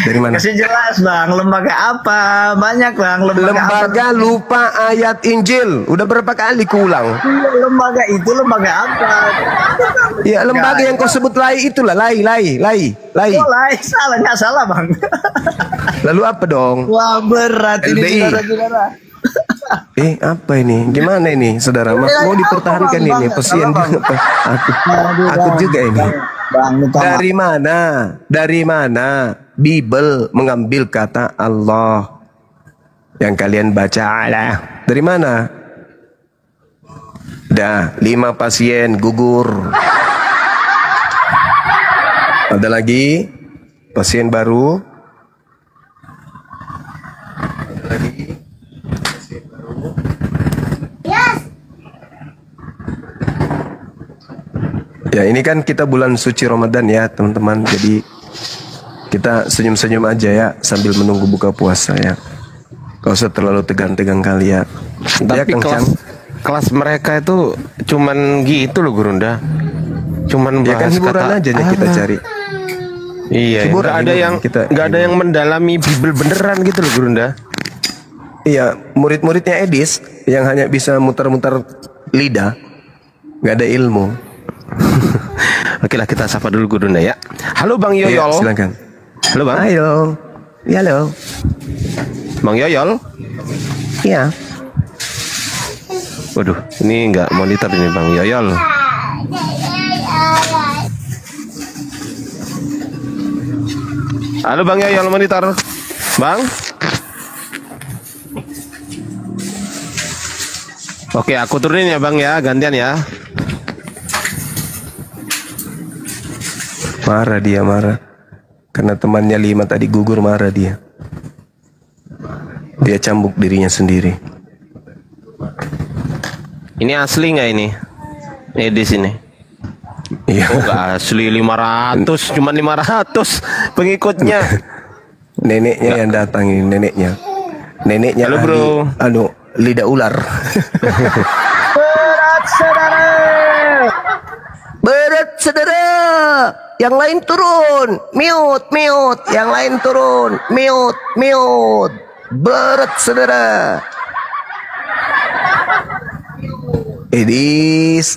Dari mana? Kasih jelas bang, lembaga apa? Banyak bang, lembaga lupa ayat Injil. Udah berapa kali kuulang? Lembaga itu lembaga apa? Ya lembaga yang kau sebut itulah lai. Oh lai, salah nggak salah bang. Lalu apa dong? Wah berat LBI. Ini saudara-saudara. Apa ini? Gimana ini, saudara? Mau dipertahankan ini? Pasien juga. Aku juga ini. Dari mana Bible mengambil kata Allah yang kalian baca lah? Dari mana? Dah 5 pasien gugur. Ada lagi pasien baru. Ya ini kan kita bulan suci Ramadan ya teman-teman. Jadi kita senyum-senyum aja ya sambil menunggu buka puasa ya. Gak usah terlalu tegang-tegang kali ya. Tapi ya, kelas mereka itu cuman gitu loh Gurunda. Cuman ya kan hiburan aja nih kita cari. Iya, nggak ada yang mendalami Bible beneran gitu loh Gurunda. Iya, murid-muridnya Edis yang hanya bisa muter-muter lidah, nggak ada ilmu. Oke lah, kita sapa dulu Gurunda ya. Halo Bang Yoyol. Iya, silakan. Halo Bang. Halo. Ya, halo. Bang Yoyol. Iya. Waduh, ini nggak monitor ini Bang Yoyol. Halo Bang Yoyol, monitor. Bang. Oke, aku turunin ya Bang ya, gantian ya. Marah dia, marah. Karena temannya 5 tadi gugur, marah dia. Dia cambuk dirinya sendiri. Ini asli nggak ini? Di sini. Iya. Oh nggak asli, 500, cuma 500 pengikutnya. Neneknya yang datang ini, neneknya. Neneknya. Halo bro. Lidah ular. Berat saudara. Berat saudara. Yang lain turun. Mute. Yang lain turun. Mute. Berat saudara. Edis.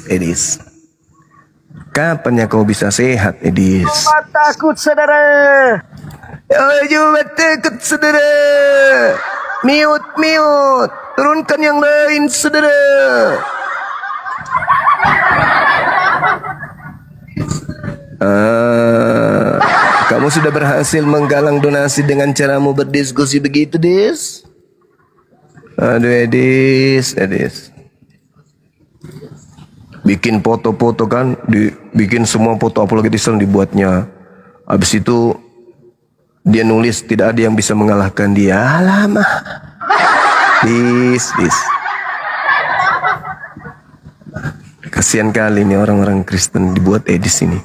Kapan ya kau bisa sehat, Edis? Takut saudara. Oh, coba takut saudara. Mute. Turunkan yang lain saudara. Kamu sudah berhasil menggalang donasi dengan caramu berdiskusi begitu, Des? Aduh, Edis. Bikin foto-foto kan, bikin semua foto apalagi Islam dibuatnya. Habis itu dia nulis tidak ada yang bisa mengalahkan dia. Alamak. Dis. Kasihan kali nih orang-orang Kristen dibuat Edis ini.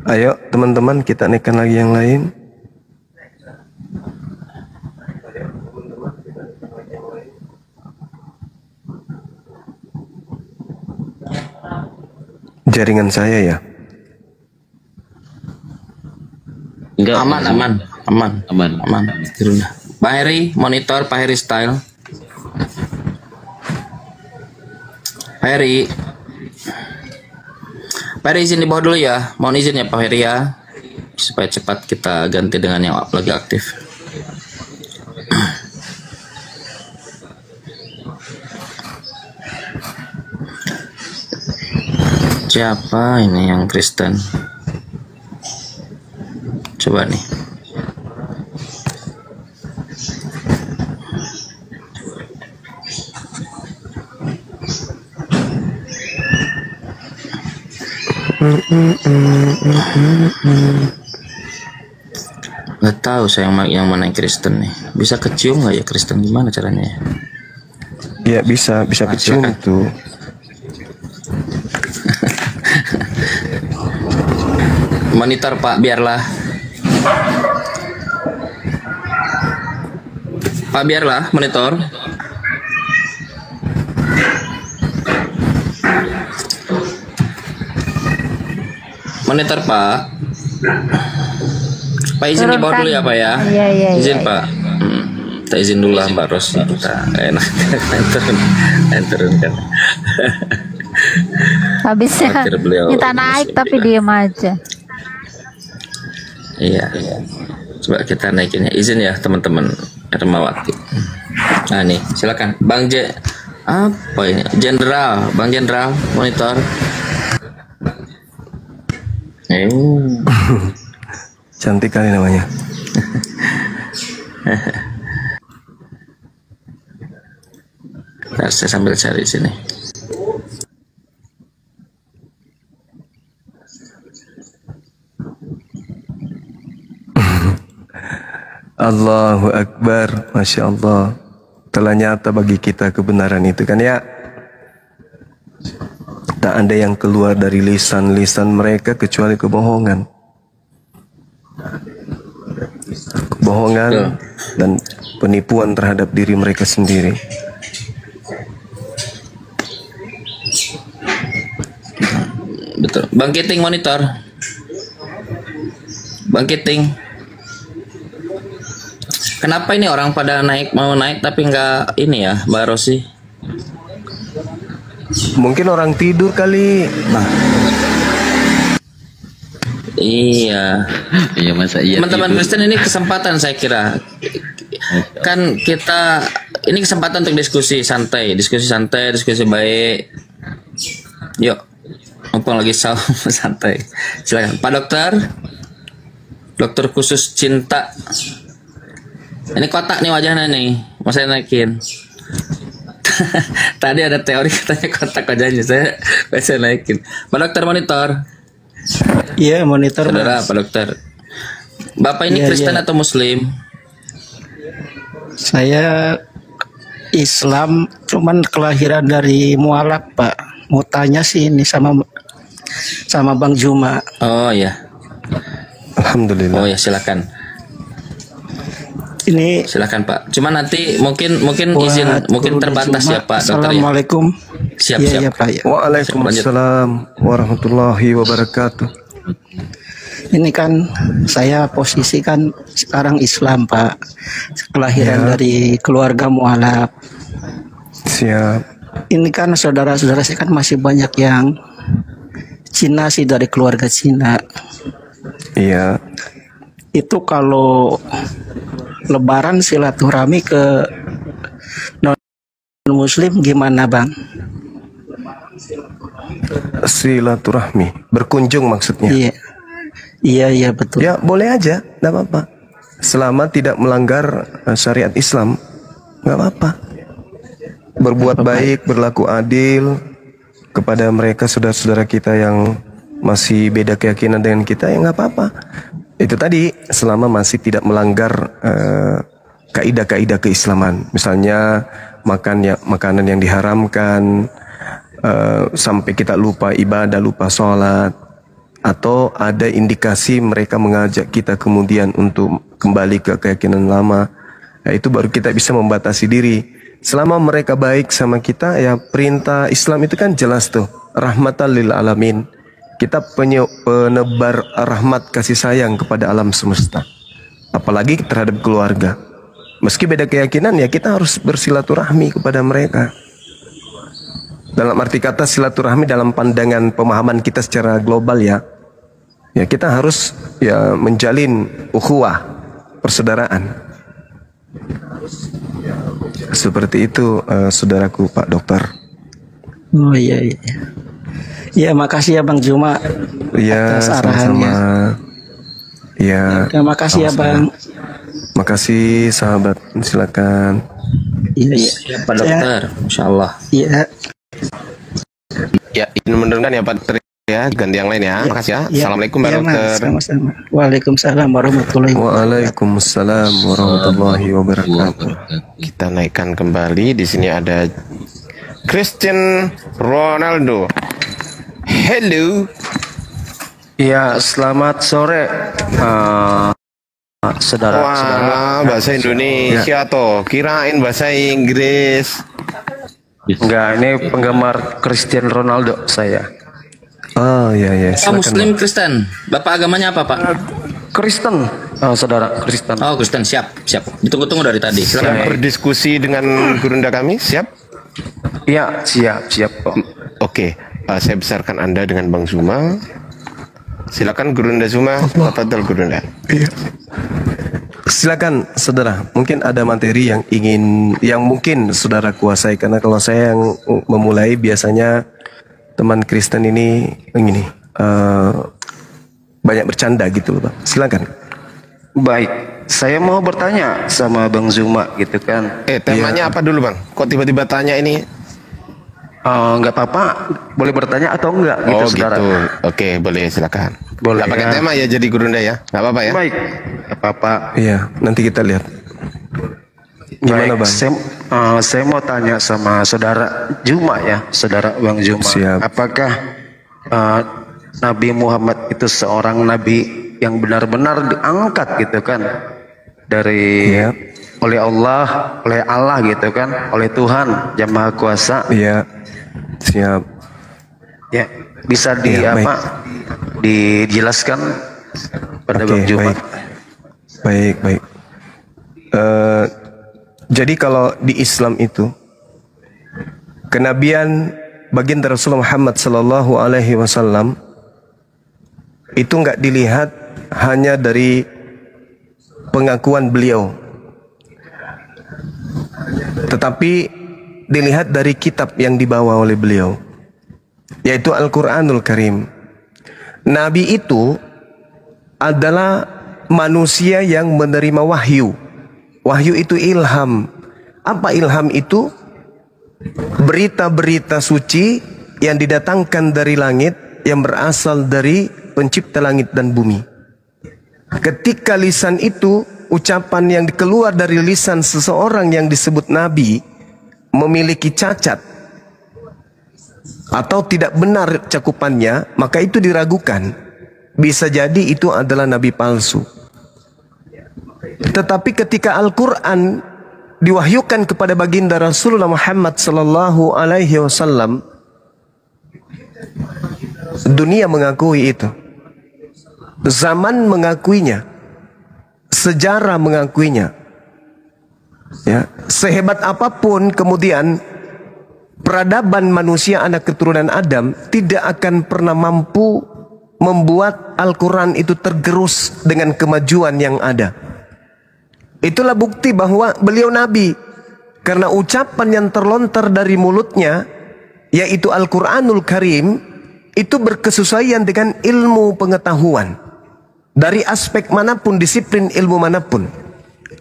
Ayo teman-teman kita naikkan lagi yang lain. Jaringan saya ya. Enggak, aman. Pak Heri, monitor Pak Heri style. Pak Heri izin di bawah dulu ya. Mohon izin ya Pak Heri ya, supaya cepat kita ganti dengan yang lagi aktif. Siapa ini yang Kristen? Coba nih. Nggak tahu saya yang mana yang Kristen nih. Bisa kecium nggak ya Kristen, gimana caranya ya? Ya bisa kecium itu. Monitor Pak, biarlah. Pak, biarlah monitor. Monitor Pak. Pak izin di bawah dulu ya Pak ya. Iya. Izin Pak. Kita izin dulu lah Mbak Ros. Kita enak turun kan. Habisnya kita naik tapi diem aja. Iya. Coba kita naikinnya. Izin ya teman-teman Hermawati. Nah nih silakan Bang J. Apa ini? Jenderal, Bang Jenderal monitor. Cantik kali namanya. Nah, saya sambil cari sini. Allahu Akbar, Masya Allah. Telah nyata bagi kita kebenaran itu kan ya. Tak ada yang keluar dari lisan-lisan mereka kecuali kebohongan. Kebohongan dan penipuan terhadap diri mereka sendiri. Betul. Bang Kiting monitor. Bang Kiting. Kenapa ini orang pada mau naik tapi nggak ini ya, Mbak Rosi? Mungkin orang tidur kali. Nah. Iya. Iya masa iya. Teman-teman Kristen ini kesempatan saya kira. Kan kita ini kesempatan untuk diskusi santai, diskusi baik. Yuk. Mumpung lagi santai. Silakan Pak Dokter. Dokter khusus cinta. Ini kotak nih wajahnya nih. Mau saya naikin. Tadi ada teori katanya kotak wajahnya. Saya naikin. Pak Dokter monitor. Iya monitor. Saudara Pak Dokter. Bapak ini Kristen atau Muslim? Saya Islam, cuman kelahiran dari mualaf Pak. Mau tanya sih ini sama Bang Juma. Oh ya. Alhamdulillah. Oh ya silakan. Ini silakan Pak. Cuma nanti mungkin izin mungkin terbatas ya Pak Dokter. Assalamualaikum. Siap. Ya, Pak, ya. Waalaikumsalam warahmatullahi wabarakatuh. Ini kan saya posisi kan sekarang Islam Pak. Kelahiran dari keluarga mualaf. Siap. Ini kan saudara-saudara saya kan masih banyak yang Cina sih, dari keluarga Cina. Iya. Itu kalau Lebaran silaturahmi ke non Muslim gimana, Bang? Silaturahmi, berkunjung maksudnya? Iya betul. Ya boleh aja, nggak apa-apa. Selama tidak melanggar syariat Islam, nggak apa-apa. Berbuat baik, berlaku adil kepada mereka saudara-saudara kita yang masih beda keyakinan dengan kita, ya nggak apa-apa. Itu tadi, selama masih tidak melanggar kaidah-kaidah keislaman. Misalnya makanan yang diharamkan, sampai kita lupa ibadah, lupa sholat, atau ada indikasi mereka mengajak kita kemudian untuk kembali ke keyakinan lama, ya itu baru kita bisa membatasi diri. Selama mereka baik sama kita, ya perintah Islam itu kan jelas tuh, rahmatan lil alamin. Kita penebar rahmat kasih sayang kepada alam semesta, apalagi terhadap keluarga. Meski beda keyakinan, ya kita harus bersilaturahmi kepada mereka. Dalam arti kata silaturahmi dalam pandangan pemahaman kita secara global, ya kita harus ya menjalin ukhuwah, persaudaraan. Seperti itu, saudaraku Pak Dokter. Oh iya. Ya, makasih ya Bang Juma atas arahannya. Ya, terima kasih ya Bang. Makasih sahabat, silakan. Iya. Pak Dokter, Insya Allah. Iya. Ya, ingin mendengarkan ya Pak Dokter ya, ganti yang lain ya. Makasih ya. Assalamualaikum Pak Dokter. Sama-sama. Waalaikumsalam warahmatullahi wabarakatuh. Kita naikkan kembali. Di sini ada Cristiano Ronaldo. Hello. Ya, selamat sore, saudara. Wah, bahasa Indonesia toh. Kirain bahasa Inggris. Enggak, ini penggemar Cristiano Ronaldo saya. Oh iya. Pak Muslim Kristen. Bapak agamanya apa Pak? Kristen. Saudara Kristen. Oh Kristen, siap. Ditunggu-tunggu dari tadi. Silakan berdiskusi dengan gurunda kami, siap? Iya, siap kok. Oke, saya besarkan Anda dengan Bang Zuma. Silakan Gurunda Zuma, tafadhol Gurunda. Iya. Silakan saudara, mungkin ada materi yang mungkin saudara kuasai, karena kalau saya yang memulai biasanya teman Kristen ini banyak bercanda gitu loh, Bang. Silakan. Baik, saya mau bertanya sama Bang Zuma gitu kan. Temanya apa dulu Bang? Kok tiba-tiba tanya ini? Nggak apa-apa, boleh bertanya atau enggak gitu, saudara. Gitu. Oke, boleh, silakan. Boleh. Nggak pakai tema ya, jadi Gurunda ya, nggak apa-apa ya. Baik, nggak apa-apa. Iya, nanti kita lihat. Gimana Bang? Saya mau tanya sama saudara Juma ya, saudara Bang Juma. Siap. Apakah Nabi Muhammad itu seorang nabi yang benar-benar diangkat gitu kan dari oleh Allah gitu kan, oleh Tuhan Yang Maha Kuasa? Iya. Siap. Ya, bisa dijelaskan pada Bang Juma. Baik. Jadi kalau di Islam itu kenabian baginda Rasulullah Muhammad sallallahu alaihi wasallam itu nggak dilihat hanya dari pengakuan beliau, tetapi dilihat dari kitab yang dibawa oleh beliau, yaitu Al-Quranul Karim. Nabi itu adalah manusia yang menerima wahyu. Wahyu itu ilham. Apa ilham itu? Berita-berita suci yang didatangkan dari langit, yang berasal dari pencipta langit dan bumi. Ketika lisan itu, ucapan yang keluar dari lisan seseorang yang disebut Nabi memiliki cacat atau tidak benar cakupannya, maka itu diragukan. Bisa jadi itu adalah nabi palsu. Tetapi ketika Al-Quran diwahyukan kepada baginda Rasulullah Muhammad sallallahu alaihi wasallam, dunia mengakui itu, zaman mengakuinya, sejarah mengakuinya. Ya, sehebat apapun kemudian peradaban manusia anak keturunan Adam tidak akan pernah mampu membuat Al-Quran itu tergerus dengan kemajuan yang ada. Itulah bukti bahwa beliau Nabi, karena ucapan yang terlontar dari mulutnya, yaitu Al-Quranul Karim, itu berkesesuaian dengan ilmu pengetahuan. Dari aspek manapun, disiplin ilmu manapun.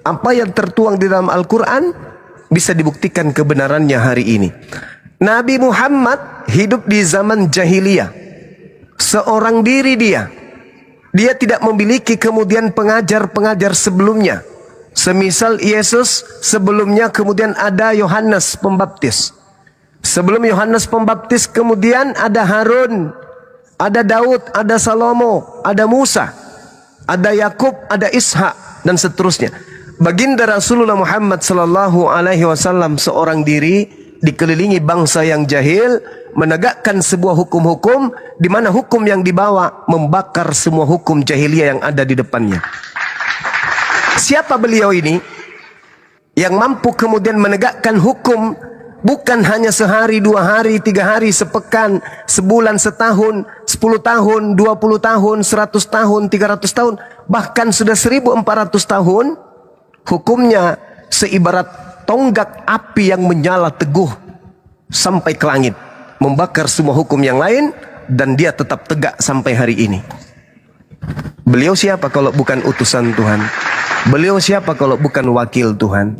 Apa yang tertuang di dalam Al-Quran bisa dibuktikan kebenarannya hari ini. Nabi Muhammad hidup di zaman jahiliyah. Seorang diri dia. Dia tidak memiliki kemudian pengajar-pengajar sebelumnya. Semisal Yesus, sebelumnya kemudian ada Yohanes Pembaptis. Sebelum Yohanes Pembaptis kemudian ada Harun, ada Daud, ada Salomo, ada Musa, ada Yakub, ada Ishak, dan seterusnya. Baginda Rasulullah Muhammad sallallahu alaihi wasallam seorang diri dikelilingi bangsa yang jahil, menegakkan sebuah hukum-hukum di mana hukum yang dibawa membakar semua hukum jahiliyah yang ada di depannya. Siapa beliau ini yang mampu kemudian menegakkan hukum bukan hanya sehari, 2 hari, 3 hari, sepekan, sebulan, setahun, 10 tahun, 20 tahun, 100 tahun, 300 tahun, bahkan sudah 1400 tahun. Hukumnya seibarat tonggak api yang menyala teguh sampai ke langit, membakar semua hukum yang lain, dan dia tetap tegak sampai hari ini. Beliau siapa kalau bukan utusan Tuhan? Beliau siapa kalau bukan wakil Tuhan?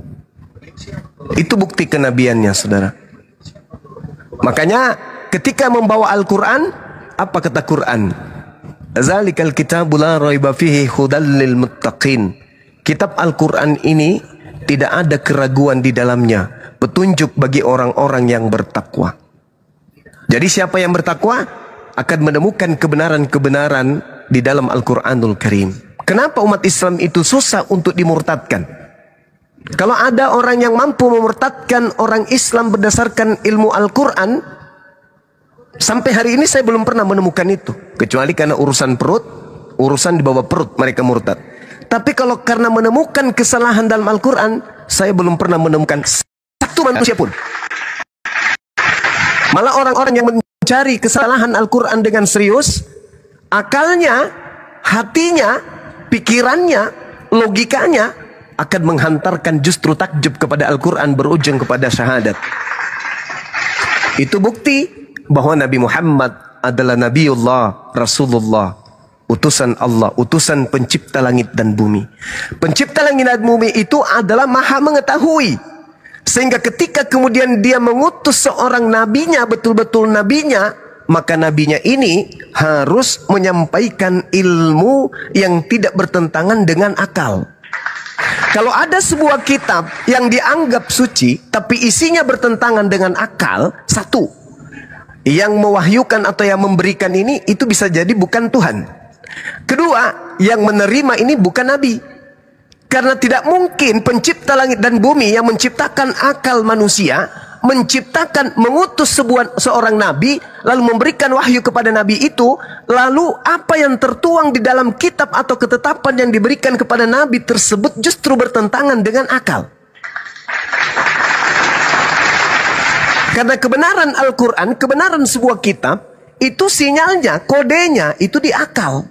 Itu bukti kenabiannya, saudara. Makanya ketika membawa Al-Quran, apa kata Quran? Zalikal kitabu la raiba fihi hudal lil muttaqin. Kitab Al-Quran ini tidak ada keraguan di dalamnya, petunjuk bagi orang-orang yang bertakwa. Jadi siapa yang bertakwa akan menemukan kebenaran-kebenaran di dalam Al-Quranul Karim. Kenapa umat Islam itu susah untuk dimurtadkan? Kalau ada orang yang mampu memurtadkan orang Islam berdasarkan ilmu Al-Quran, sampai hari ini saya belum pernah menemukan itu. Kecuali karena urusan perut, urusan di bawah perut mereka murtad. Tapi kalau karena menemukan kesalahan dalam Al-Quran, saya belum pernah menemukan satu manusia pun. Malah orang-orang yang mencari kesalahan Al-Quran dengan serius, akalnya, hatinya, pikirannya, logikanya akan menghantarkan justru takjub kepada Al-Quran berujung kepada syahadat. Itu bukti bahwa Nabi Muhammad adalah Nabiullah, Rasulullah, utusan Allah, utusan pencipta langit dan bumi. Pencipta langit dan bumi itu adalah maha mengetahui. Sehingga ketika kemudian dia mengutus seorang nabinya, betul-betul nabinya, maka nabinya ini harus menyampaikan ilmu yang tidak bertentangan dengan akal. Kalau ada sebuah kitab yang dianggap suci, tapi isinya bertentangan dengan akal, satu, yang mewahyukan atau yang memberikan ini, itu bisa jadi bukan Tuhan. Kedua, yang menerima ini bukan nabi. Karena tidak mungkin pencipta langit dan bumi yang menciptakan akal manusia, mengutus seorang nabi, lalu memberikan wahyu kepada nabi itu, lalu apa yang tertuang di dalam kitab atau ketetapan yang diberikan kepada nabi tersebut justru bertentangan dengan akal. Karena kebenaran Al-Quran, kebenaran sebuah kitab, itu sinyalnya, kodenya, itu di akal.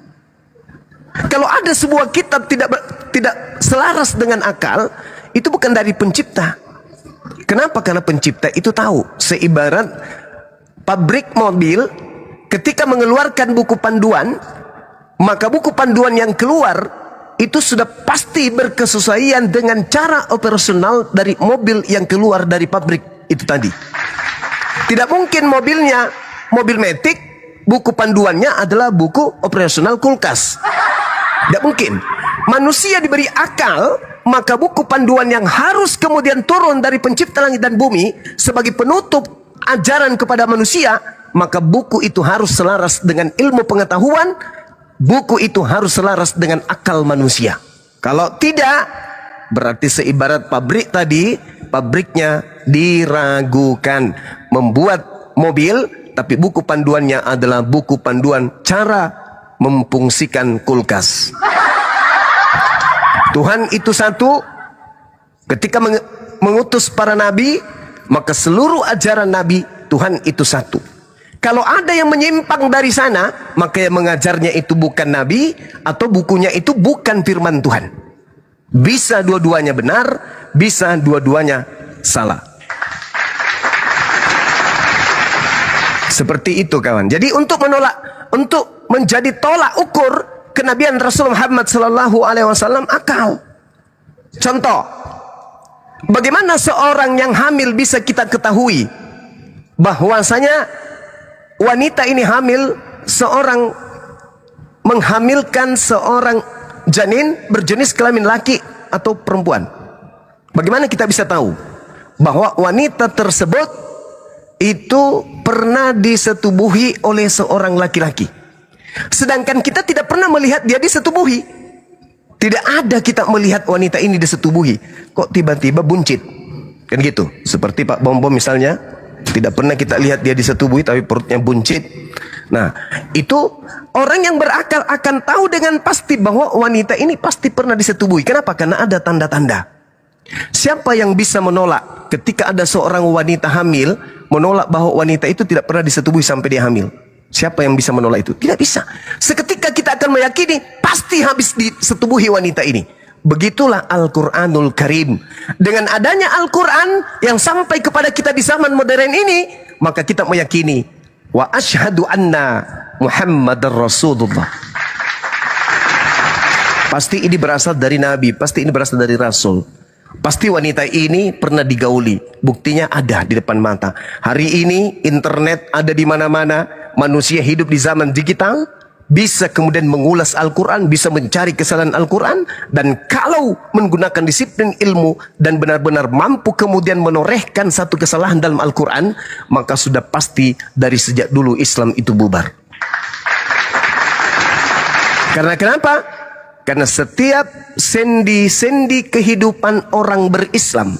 Kalau ada sebuah kitab tidak selaras dengan akal, itu bukan dari pencipta. Kenapa? Karena pencipta itu tahu. Seibarat pabrik mobil ketika mengeluarkan buku panduan, maka buku panduan yang keluar itu sudah pasti berkesesuaian dengan cara operasional dari mobil yang keluar dari pabrik itu tadi. Tidak mungkin mobilnya mobil matic, buku panduannya adalah buku operasional kulkas. Tidak mungkin. Manusia diberi akal, maka buku panduan yang harus kemudian turun dari pencipta langit dan bumi sebagai penutup ajaran kepada manusia, maka buku itu harus selaras dengan ilmu pengetahuan, buku itu harus selaras dengan akal manusia. Kalau tidak, berarti seibarat pabrik tadi, pabriknya diragukan. Membuat mobil, tapi buku panduannya adalah buku panduan cara memfungsikan kulkas. Tuhan itu satu. Ketika mengutus para nabi, Maka seluruh ajaran Nabi, Tuhan itu satu. Kalau ada yang menyimpang dari sana, maka yang mengajarnya itu bukan Nabi, atau bukunya itu bukan firman Tuhan. Bisa dua-duanya benar, bisa dua-duanya salah. Seperti itu kawan. Jadi untuk menjadi tolak ukur kenabian Rasul Muhammad SAW akal. Contoh, bagaimana seorang yang hamil bisa kita ketahui bahwasanya wanita ini hamil, seorang menghamilkan seorang janin berjenis kelamin laki atau perempuan. Bagaimana kita bisa tahu bahwa wanita tersebut itu pernah disetubuhi oleh seorang laki-laki, sedangkan kita tidak pernah melihat dia disetubuhi? Tidak ada kita melihat wanita ini disetubuhi, kok tiba-tiba buncit, kan gitu. Seperti Pak Bom misalnya, tidak pernah kita lihat dia disetubuhi tapi perutnya buncit. Nah, itu orang yang berakal akan tahu dengan pasti bahwa wanita ini pasti pernah disetubuhi. Kenapa? Karena ada tanda-tanda. Siapa yang bisa menolak ketika ada seorang wanita hamil, menolak bahwa wanita itu tidak pernah disetubuhi sampai dia hamil? Siapa yang bisa menolak itu? Tidak bisa. Seketika kita akan meyakini pasti habis disetubuhi wanita ini. Begitulah Al-Quranul Karim. Dengan adanya Al-Quran yang sampai kepada kita di zaman modern ini, maka kita meyakini wa asyhadu anna Muhammadar Rasulullah. Pasti ini berasal dari Nabi, pasti ini berasal dari Rasul. Pasti wanita ini pernah digauli. Buktinya ada di depan mata. Hari ini internet ada di mana-mana. Manusia hidup di zaman digital, bisa kemudian mengulas Al-Quran, bisa mencari kesalahan Al-Quran, dan kalau menggunakan disiplin ilmu dan benar-benar mampu kemudian menorehkan satu kesalahan dalam Al-Quran, maka sudah pasti dari sejak dulu Islam itu bubar. Karena kenapa? Karena setiap sendi-sendi kehidupan orang berislam,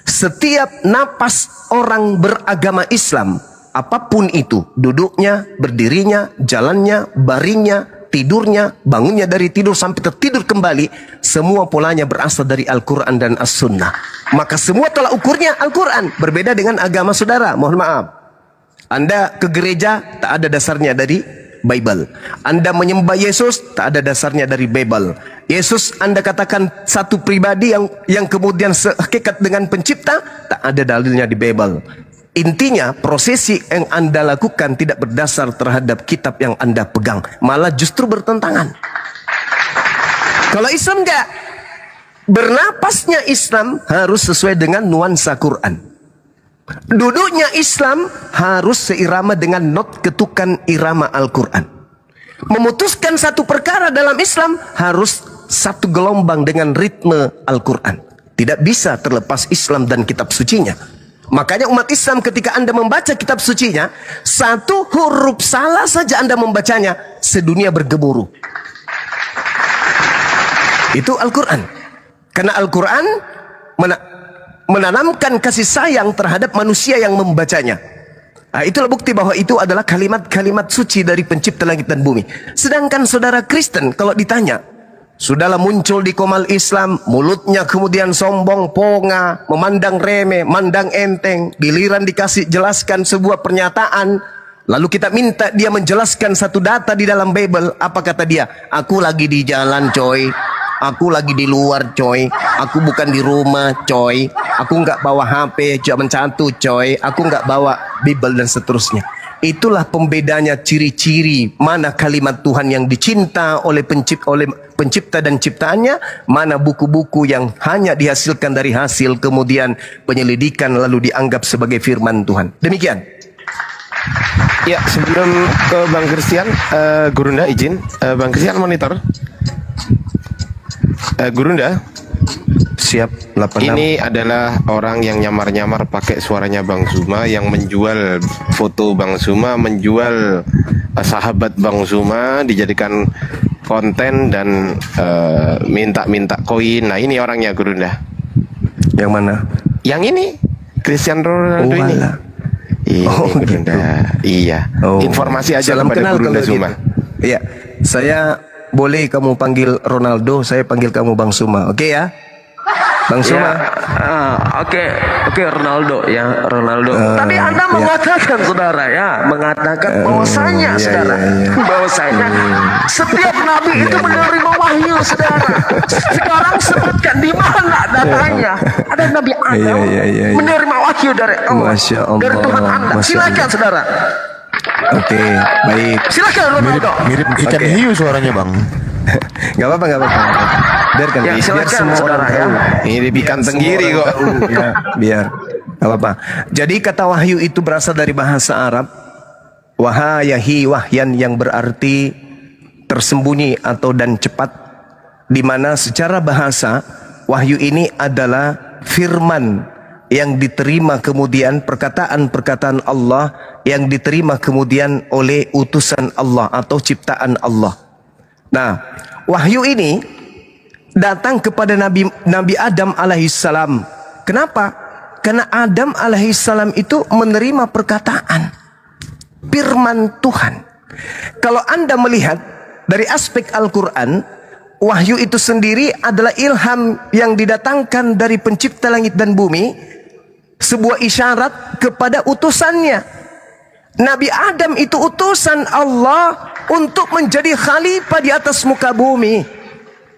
setiap napas orang beragama Islam, apapun itu, duduknya, berdirinya, jalannya, baringnya, tidurnya, bangunnya dari tidur sampai tertidur kembali, semua polanya berasal dari Al-Quran dan As-Sunnah. Maka semua tolak ukurnya Al-Quran. Berbeda dengan agama saudara, mohon maaf. Anda ke gereja, tak ada dasarnya dari Bible. Anda menyembah Yesus, tak ada dasarnya dari Bible. Yesus Anda katakan satu pribadi yang kemudian sehakikat dengan pencipta, tak ada dalilnya di Bible. Intinya prosesi yang Anda lakukan tidak berdasar terhadap kitab yang Anda pegang, malah justru bertentangan. Kalau Islam enggak, bernapasnya Islam harus sesuai dengan nuansa Quran. Duduknya Islam harus seirama dengan not ketukan irama Al-Quran. Memutuskan satu perkara dalam Islam harus satu gelombang dengan ritme Al-Quran. Tidak bisa terlepas Islam dan kitab sucinya. Makanya umat Islam ketika Anda membaca kitab sucinya, satu huruf salah saja Anda membacanya, sedunia bergemuruh. Itu Al-Quran. Karena Al-Quran menanamkan kasih sayang terhadap manusia yang membacanya. Nah, itulah bukti bahwa itu adalah kalimat-kalimat suci dari pencipta langit dan bumi. Sedangkan saudara Kristen kalau ditanya, sudahlah muncul di komal Islam, mulutnya kemudian sombong, ponga, memandang remeh, mandang enteng, giliran dikasih jelaskan sebuah pernyataan, lalu kita minta dia menjelaskan satu data di dalam Bible, apa kata dia? Aku lagi di jalan coy, aku lagi di luar coy, aku bukan di rumah coy, aku nggak bawa HP cuma satu coy, aku nggak bawa Bible dan seterusnya. Itulah pembedanya, ciri-ciri mana kalimat Tuhan yang dicinta oleh pencipta dan ciptaannya, mana buku-buku yang hanya dihasilkan dari hasil kemudian penyelidikan lalu dianggap sebagai firman Tuhan. Demikian. Ya, sebelum ke Bang Christian, Gurunda izin, Bang Christian monitor. Gurunda, siap. 86. Ini adalah orang yang nyamar-nyamar pakai suaranya Bang Zuma, yang menjual foto Bang Zuma, menjual sahabat Bang Zuma, dijadikan konten dan minta-minta koin. Nah, ini orangnya Gurunda. Yang mana? Yang ini, Cristiano Ronaldo ini. Ini Gurunda. Gitu. Iya. Informasi aja kepada Gurunda Zuma. Gitu. Iya, saya boleh kamu panggil Ronaldo, saya panggil kamu Bang Zuma. Oke ya? Bang Suma. Oke, Ronaldo ya, Ronaldo. Tadi Anda mengatakan saudara ya, mengatakan bahwasanya saudara, bahwasanya setiap nabi itu menerima wahyu saudara. Sekarang sebutkan di mana datanya? Ada Nabi Adam menerima wahyu dari Allah, dari Tuhan Anda. Silakan saudara. Oke, baik. Silakan Ronaldo. Mirip ikan hiu suaranya bang. Gak apa-apa. Biarkan ya, biar semua orang tahu. Ini ikan tenggiri kok. Ya, biar. Gak apa-apa. Jadi kata wahyu itu berasal dari bahasa Arab. Wahayahi wahyan, yang berarti tersembunyi atau dan cepat. Di mana secara bahasa wahyu ini adalah firman yang diterima kemudian, perkataan-perkataan Allah yang diterima kemudian oleh utusan Allah atau ciptaan Allah. Nah, wahyu ini datang kepada Nabi Adam alaihissalam. Kenapa? Karena Adam alaihissalam itu menerima perkataan firman Tuhan. Kalau Anda melihat dari aspek Al-Quran, wahyu itu sendiri adalah ilham yang didatangkan dari pencipta langit dan bumi, sebuah isyarat kepada utusannya. Nabi Adam itu utusan Allah untuk menjadi khalifah di atas muka bumi.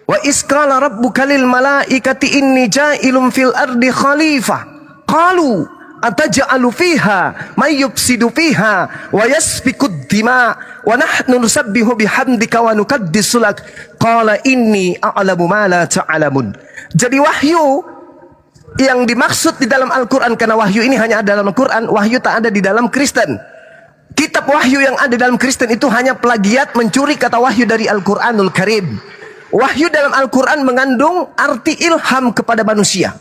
Wa isqala rabbuka lil malaikati inni ja'ilun fil ardi khalifah. Qalu ataj'alu fiha may yufsidu fiha wa yasfikud dima wa nahnu nusabbihu bihamdika wa nuqaddisu lak. Qala inni a'lamu ma la ta'lamun. Jadi wahyu yang dimaksud di dalam Al-Quran, karena wahyu ini hanya ada dalam Al-Quran, wahyu tak ada di dalam Kristen. Kitab wahyu yang ada dalam Kristen itu hanya plagiat, mencuri kata wahyu dari Al-Quranul Karim. Wahyu dalam Al-Quran mengandung arti ilham kepada manusia.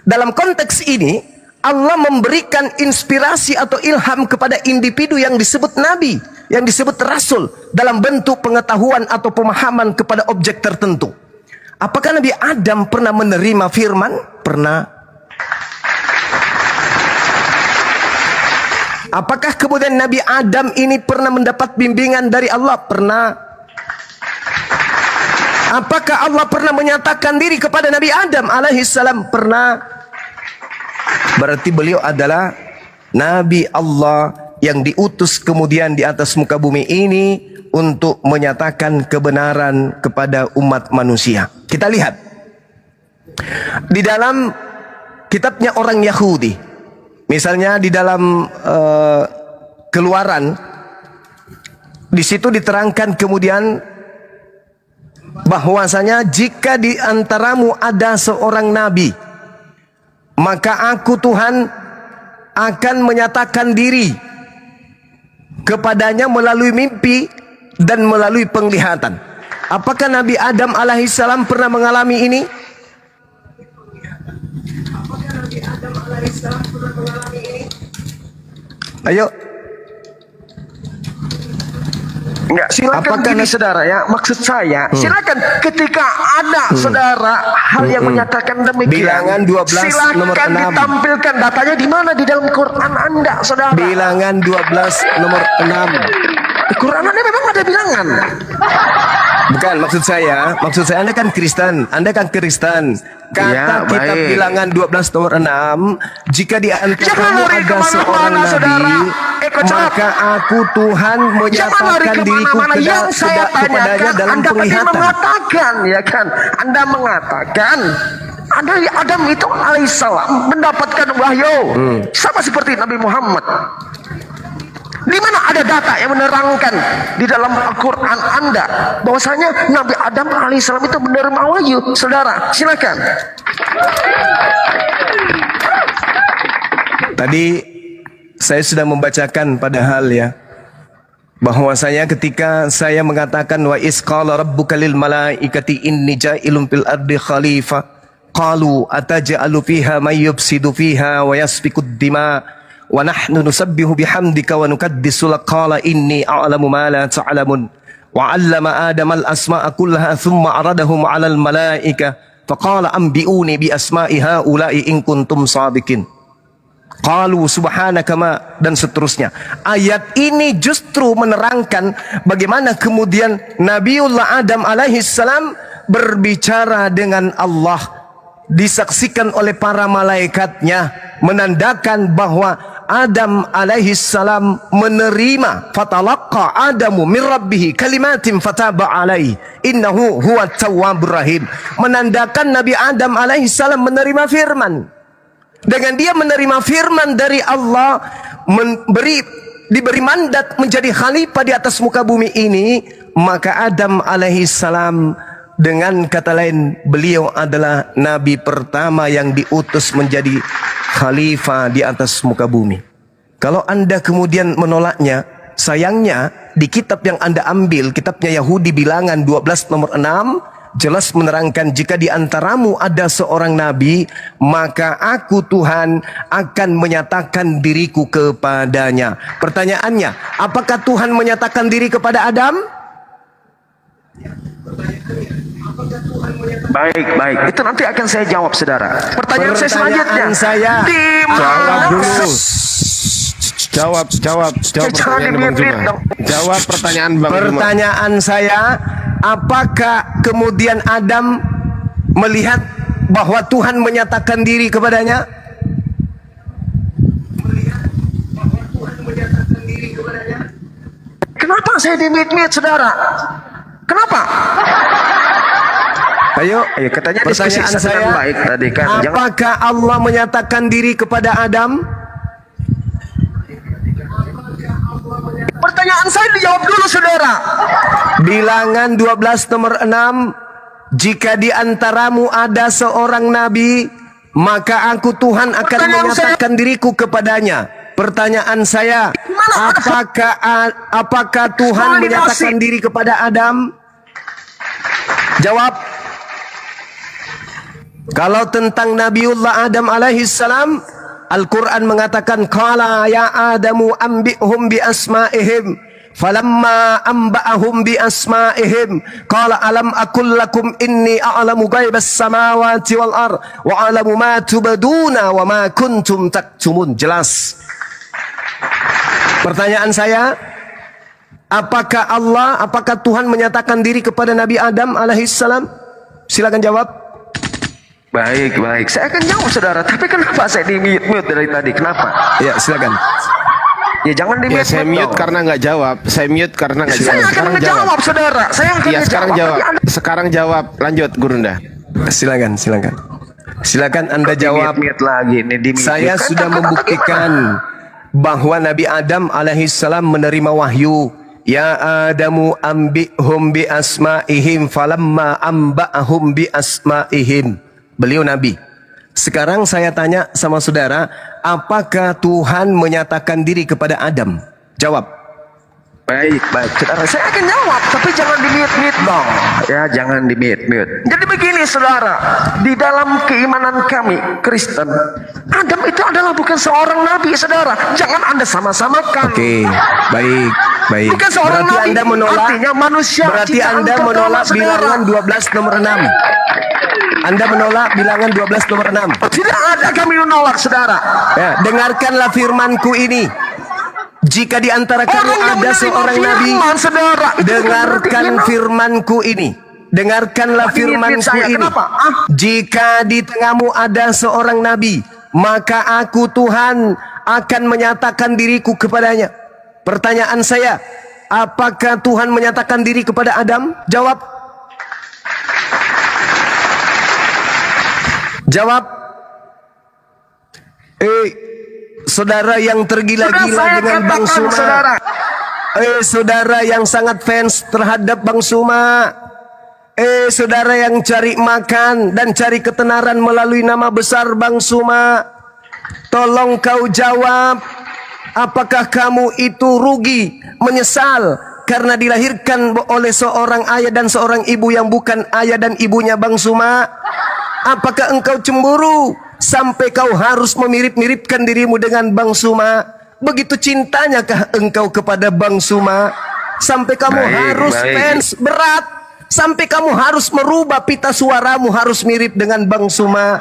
Dalam konteks ini, Allah memberikan inspirasi atau ilham kepada individu yang disebut nabi, yang disebut rasul, dalam bentuk pengetahuan atau pemahaman kepada objek tertentu. Apakah Nabi Adam pernah menerima firman? Pernah. Apakah kemudian Nabi Adam ini pernah mendapat bimbingan dari Allah? Pernah. Apakah Allah pernah menyatakan diri kepada Nabi Adam alaihissalam? Pernah. Berarti beliau adalah Nabi Allah yang diutus kemudian di atas muka bumi ini untuk menyatakan kebenaran kepada umat manusia. Kita lihat di dalam kitabnya orang Yahudi. Misalnya di dalam Keluaran, di situ diterangkan kemudian bahwasanya jika di antaramu ada seorang nabi, maka aku Tuhan akan menyatakan diri kepadanya melalui mimpi dan melalui penglihatan. Apakah Nabi Adam alaihissalam pernah mengalami ini? Ayo. Enggak, silakan gini saudara ya. Maksud saya, silakan ketika ada saudara hal yang menyatakan demikian. Bilangan 12 silakan nomor 6. Ditampilkan datanya di mana di dalam Quran Anda, saudara. Bilangan 12 nomor 6. Di Quran Anda memang ada bilangan. Bukan, maksud saya Anda kan Kristen. Kata kitab bilangan 12 nomor 6, jika di antaramu ada seorang nabi, maka aku Tuhan menyatakan diriku kepadanya dalam penglihatan. Anda mengatakan Adam itu alaihissalam mendapatkan wahyu sama seperti Nabi Muhammad. Di mana ada data yang menerangkan di dalam Al-Quran Anda bahwasanya Nabi Adam alaihissalam itu menerima wahyu? Saudara, silakan. Tadi saya sudah membacakan padahal ya, bahwasanya ketika saya mengatakan wa isqala rabbuka lil malaikati inni ja'ilun fil ardi khalifah qalu ataj'alu fiha may yufsidu fiha wa yasfikud dima wa nahnu nusabbihu bihamdika wa nuqaddisu lak. Qala inni a'lamu ma la ta'lamun wa 'allama adama al-asma'a kullaha thumma 'aradahum 'alal malaika faqala anbi'uni bi asma'i haula'i in kuntum shadiqin. Qalu subhanaka ma, dan seterusnya. Ayat ini justru menerangkan bagaimana kemudian Nabiullah Adam alaihissalam berbicara dengan Allah disaksikan oleh para malaikatnya, menandakan bahwa Adam alaihi salam menerima, fatalaqqa Adamu min rabbih kalimatin fataba alaihi innahu huwat tawwabur rahim, menandakan Nabi Adam alaihi salam menerima firman. Dengan dia menerima firman dari Allah, diberi mandat menjadi khalifah di atas muka bumi ini, maka Adam alaihi salam, dengan kata lain, beliau adalah nabi pertama yang diutus menjadi khalifah di atas muka bumi. Kalau Anda kemudian menolaknya, sayangnya di kitab yang Anda ambil, kitabnya Yahudi Bilangan 12 nomor 6, jelas menerangkan jika di antaramu ada seorang nabi, maka aku Tuhan akan menyatakan diriku kepadanya. Pertanyaannya, apakah Tuhan menyatakan diri kepada Adam? Baik. Itu nanti akan saya jawab, saudara. Pertanyaan saya selanjutnya. Jawab dulu. Jawab pertanyaan Bang Zuma. Jawab pertanyaan Bang Zuma. Pertanyaan saya, apakah kemudian Adam melihat bahwa Tuhan menyatakan diri kepadanya? Kenapa saya dimit-mit, saudara? Kenapa? Ayo, katanya pertanyaan saya, baik tadi kan. Apakah Allah menyatakan diri kepada Adam? Pertanyaan saya dijawab dulu, saudara. Bilangan 12 nomor 6, jika di antaramu ada seorang nabi, maka aku Tuhan akan menyatakan diriku kepadanya. Pertanyaan saya, apakah Tuhan menyatakan diri kepada Adam? Jawab. Kalau tentang Nabiullah Adam alaihi salam, Al-Quran mengatakan, qala ya Adamu ambihum bi asma'ihim, falamma amba'ahum bi asma'ihim qala alam aqul lakum inni a'lamu ghaibas samawati wal ard wa a'lamu ma tubduna wa ma kuntum taktumun. Jelas. Pertanyaan saya, apakah Tuhan menyatakan diri kepada Nabi Adam alaihi salam? Silakan jawab. Baik. Saya akan jawab, saudara. Tapi kenapa saya di-mute dari tadi? Kenapa? Ya, silakan. Ya jangan di-mute. Saya mute karena nggak jawab. Saya mute karena nggak jawab. Saya akan menjawab, saudara. Saya akan sekarang jawab. Sekarang jawab. Lanjut, Gurunda. Silakan. Silakan Anda jawab. Lagi. Saya sudah membuktikan bahwa Nabi Adam alaihissalam menerima wahyu. Ya Adamu ambihum bi asma'ihim falamma amba'ahum bi asma'ihim. Beliau Nabi. Sekarang saya tanya sama saudara, apakah Tuhan menyatakan diri kepada Adam? Jawab. Baik. Saudara, saya akan jawab, tapi jangan di-mute dong. Ya, jangan di-mute. Jadi begini, saudara, di dalam keimanan kami Kristen, Adam itu adalah bukan seorang nabi, saudara. Jangan Anda sama-samakan. Oke, baik. Bukan seorang berarti nabi, Anda menolak, artinya manusia. Berarti Anda menolak bilangan 12 nomor 6. Anda menolak bilangan 12 nomor 6. Tidak ada kami menolak, saudara. Ya, dengarkanlah firmanku ini. Jika di antara kamu ada seorang nabi, dengarkan firmanku ini. Dengarkanlah firmanku ini. Jika di tengahmu ada seorang nabi, maka aku Tuhan akan menyatakan diriku kepadanya. Pertanyaan saya, apakah Tuhan menyatakan diri kepada Adam? Jawab. Saudara yang tergila-gila dengan Bang Suma. Saudara yang sangat fans terhadap Bang Suma. Saudara yang cari makan dan cari ketenaran melalui nama besar Bang Suma. Tolong kau jawab, apakah kamu itu rugi, menyesal karena dilahirkan oleh seorang ayah dan seorang ibu yang bukan ayah dan ibunya Bang Suma? Apakah engkau cemburu sampai kau harus memirip-miripkan dirimu dengan Bang Suma? Begitu cintanyakah engkau kepada Bang Suma sampai kamu harus fans berat, sampai kamu harus merubah pita suaramu harus mirip dengan Bang Suma?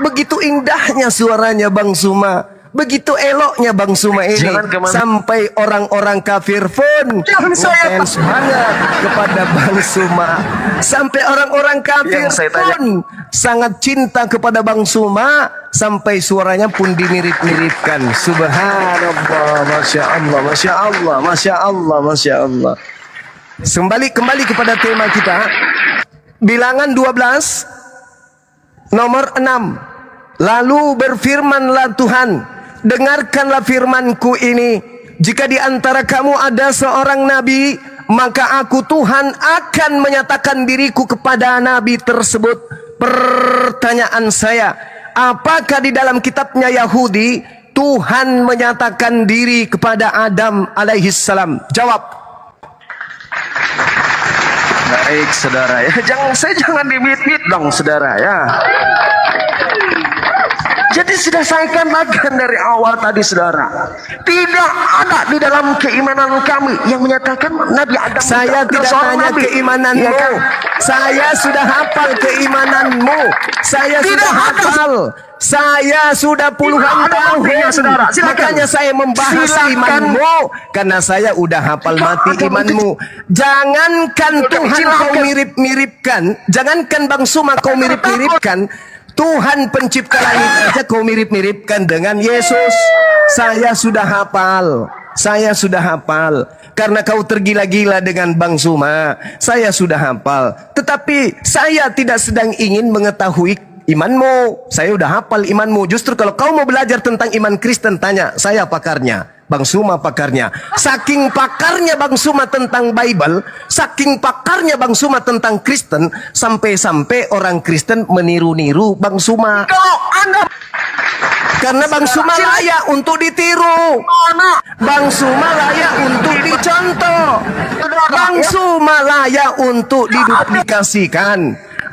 Begitu indahnya suaranya Bang Suma, Begitu eloknya Bang Suma ini, sampai orang-orang kafir pun ngefans banget kepada Bang Suma. Sampai orang-orang kafir pun sangat cinta kepada Bang Suma, sampai suaranya pun dimirip-miripkan. Subhanallah, Masya Allah, Masya Allah, Masya Allah, Masya Allah. Kembali kepada tema kita, Bilangan 12 nomor 6. Lalu berfirmanlah Tuhan, dengarkanlah firmanku ini, jika di antara kamu ada seorang nabi, maka aku Tuhan akan menyatakan diriku kepada nabi tersebut. Pertanyaan saya, apakah di dalam kitabnya Yahudi Tuhan menyatakan diri kepada Adam alaihissalam? Jawab. Baik saudara ya, jangan dimit-mit dong saudara ya. Jadi sudah saya katakan dari awal tadi saudara, tidak ada di dalam keimanan kami yang menyatakan Nabi Adam. Saya tidak tanya keimananmu, ya kan? Saya sudah hafal keimananmu, saya sudah hafal. Saya sudah puluhan tahun, saudara. Makanya saya membahas imanmu, karena saya udah hafal mati imanmu. Jangankan Tuhan kau mirip-miripkan, jangankan Bang Suma kau mirip-miripkan, Tuhan pencipta langit aja kau mirip-miripkan dengan Yesus. Saya sudah hafal, saya sudah hafal. Karena kau tergila-gila dengan Bang Suma, saya sudah hafal. Tetapi saya tidak sedang ingin mengetahui imanmu. Saya udah hafal imanmu. Justru kalau kau mau belajar tentang iman Kristen, tanya saya pakarnya, Bang Suma pakarnya. Saking pakarnya Bang Suma tentang Bible, saking pakarnya Bang Suma tentang Kristen, sampai-sampai orang Kristen meniru-niru Bang Suma. Kalau Anda, karena Bang Suma layak untuk ditiru, Bang Suma layak untuk dicontoh, Bang Suma layak untuk diduplikasikan,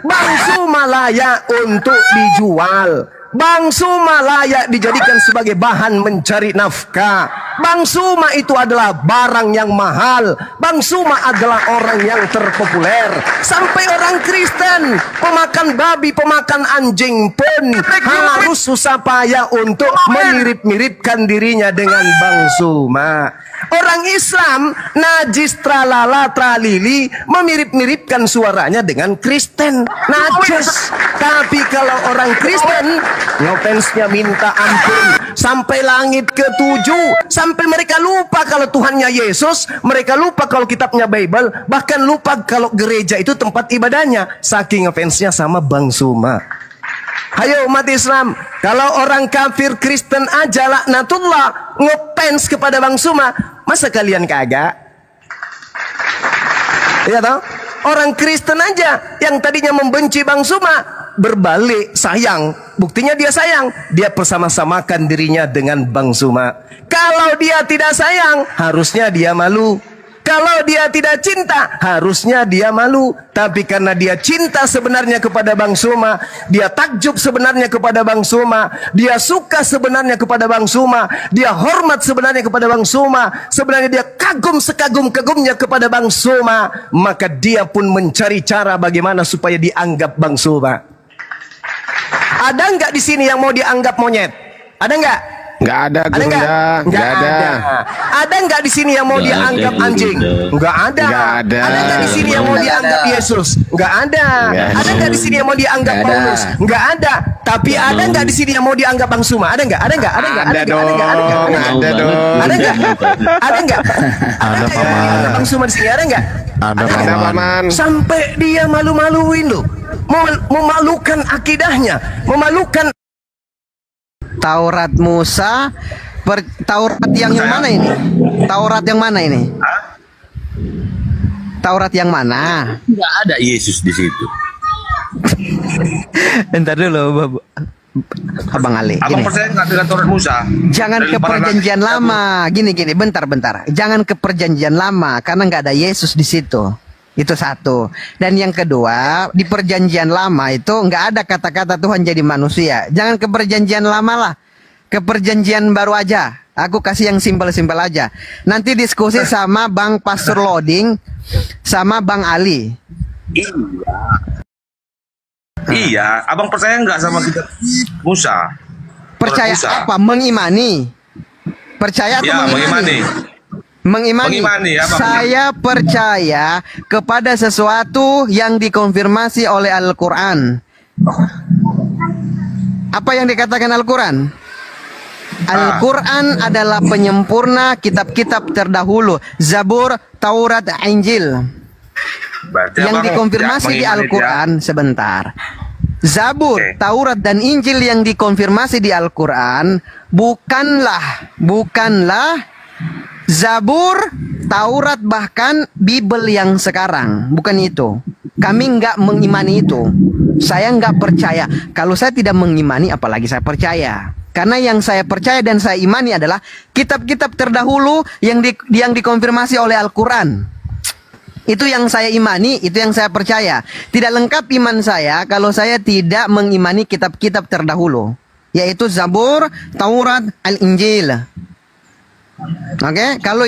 Bang Suma layak untuk dijual, Bang Suma layak dijadikan sebagai bahan mencari nafkah. Bang Suma itu adalah barang yang mahal. Bang Suma adalah orang yang terpopuler. Sampai orang Kristen, pemakan babi, pemakan anjing pun harus susah payah untuk memirip-miripkan dirinya dengan Bang Suma. Orang Islam najis tralala tralili memirip-miripkan suaranya dengan Kristen, najis. Tapi kalau orang Kristen ngefans-nya minta ampun sampai langit ke-7, sampai mereka lupa kalau Tuhannya Yesus, mereka lupa kalau kitabnya Bible, bahkan lupa kalau gereja itu tempat ibadahnya, saking ngefans-nya sama Bang Suma. Hayo umat Islam, kalau orang kafir Kristen aja laknatullah ngefans kepada Bang Suma, masa kalian kagak? Iya toh? Orang Kristen aja yang tadinya membenci Bang Suma berbalik sayang. Buktinya dia sayang, dia persama-samakan dirinya dengan Bang Suma. Kalau dia tidak sayang, harusnya dia malu. Kalau dia tidak cinta, harusnya dia malu. Tapi karena dia cinta sebenarnya kepada Bang Suma, dia takjub sebenarnya kepada Bang Suma, dia suka sebenarnya kepada Bang Suma, dia hormat sebenarnya kepada Bang Suma, sebenarnya dia kagum sekagum-kagumnya kepada Bang Suma, maka dia pun mencari cara bagaimana supaya dianggap Bang Suma. Ada nggak di sini yang mau dianggap monyet? Ada nggak? Nggak ada, nggak ada. Ada nggak di sini yang mau dianggap anjing? Nggak ada. Ada nggak di sini yang mau dianggap Yesus? Nggak ada. Ada nggak di sini yang mau dianggap Paulus? Nggak ada. Tapi ada nggak di sini yang mau dianggap Bang Suma? Ada nggak? Ada nggak? Ada nggak? Ada dong. Ada dong. Ada nggak? Ada nggak? Ada nggak? Bang Suma di sini ada nggak? Ada paman. Sampai dia malu-maluin loh, memalukan akidahnya, memalukan. Taurat Musa, Taurat yang mana ini? Taurat yang mana ini? Taurat yang mana? Nggak ada Yesus di situ. Entar dulu, Abang Ali. Abang percaya nggak dengan Taurat Musa? Jangan ke perjanjian lama. Gini, bentar. Jangan ke perjanjian lama karena nggak ada Yesus di situ. Itu satu. Dan yang kedua, di perjanjian lama itu nggak ada kata-kata Tuhan jadi manusia. Jangan ke perjanjian lama lah. Ke perjanjian baru aja. Aku kasih yang simpel-simpel aja. Nanti diskusi sama Bang Pastor Loading sama Bang Ali. Iya, abang percaya nggak sama kita Musa? Percaya Musa. apa? Mengimani. Percaya atau Ya, mengimani? Mengimani apa? Saya percaya kepada sesuatu yang dikonfirmasi oleh Al-Quran. Apa yang dikatakan Al-Quran? Al-Quran adalah penyempurna kitab-kitab terdahulu. Zabur, Taurat, Injil. Berarti Yang abang dikonfirmasi di mengimani Al-Quran, sebentar. Zabur, Taurat, dan Injil yang dikonfirmasi di Al-Quran bukanlah Zabur, Taurat, bahkan Bible yang sekarang. Bukan itu. Kami nggak mengimani itu. Saya nggak percaya. Kalau saya tidak mengimani, apalagi saya percaya. Karena yang saya percaya dan saya imani adalah kitab-kitab terdahulu yang dikonfirmasi oleh Al-Quran. Itu yang saya imani, itu yang saya percaya. Tidak lengkap iman saya kalau saya tidak mengimani kitab-kitab terdahulu, yaitu Zabur, Taurat, Al-Injil. Oke, kalau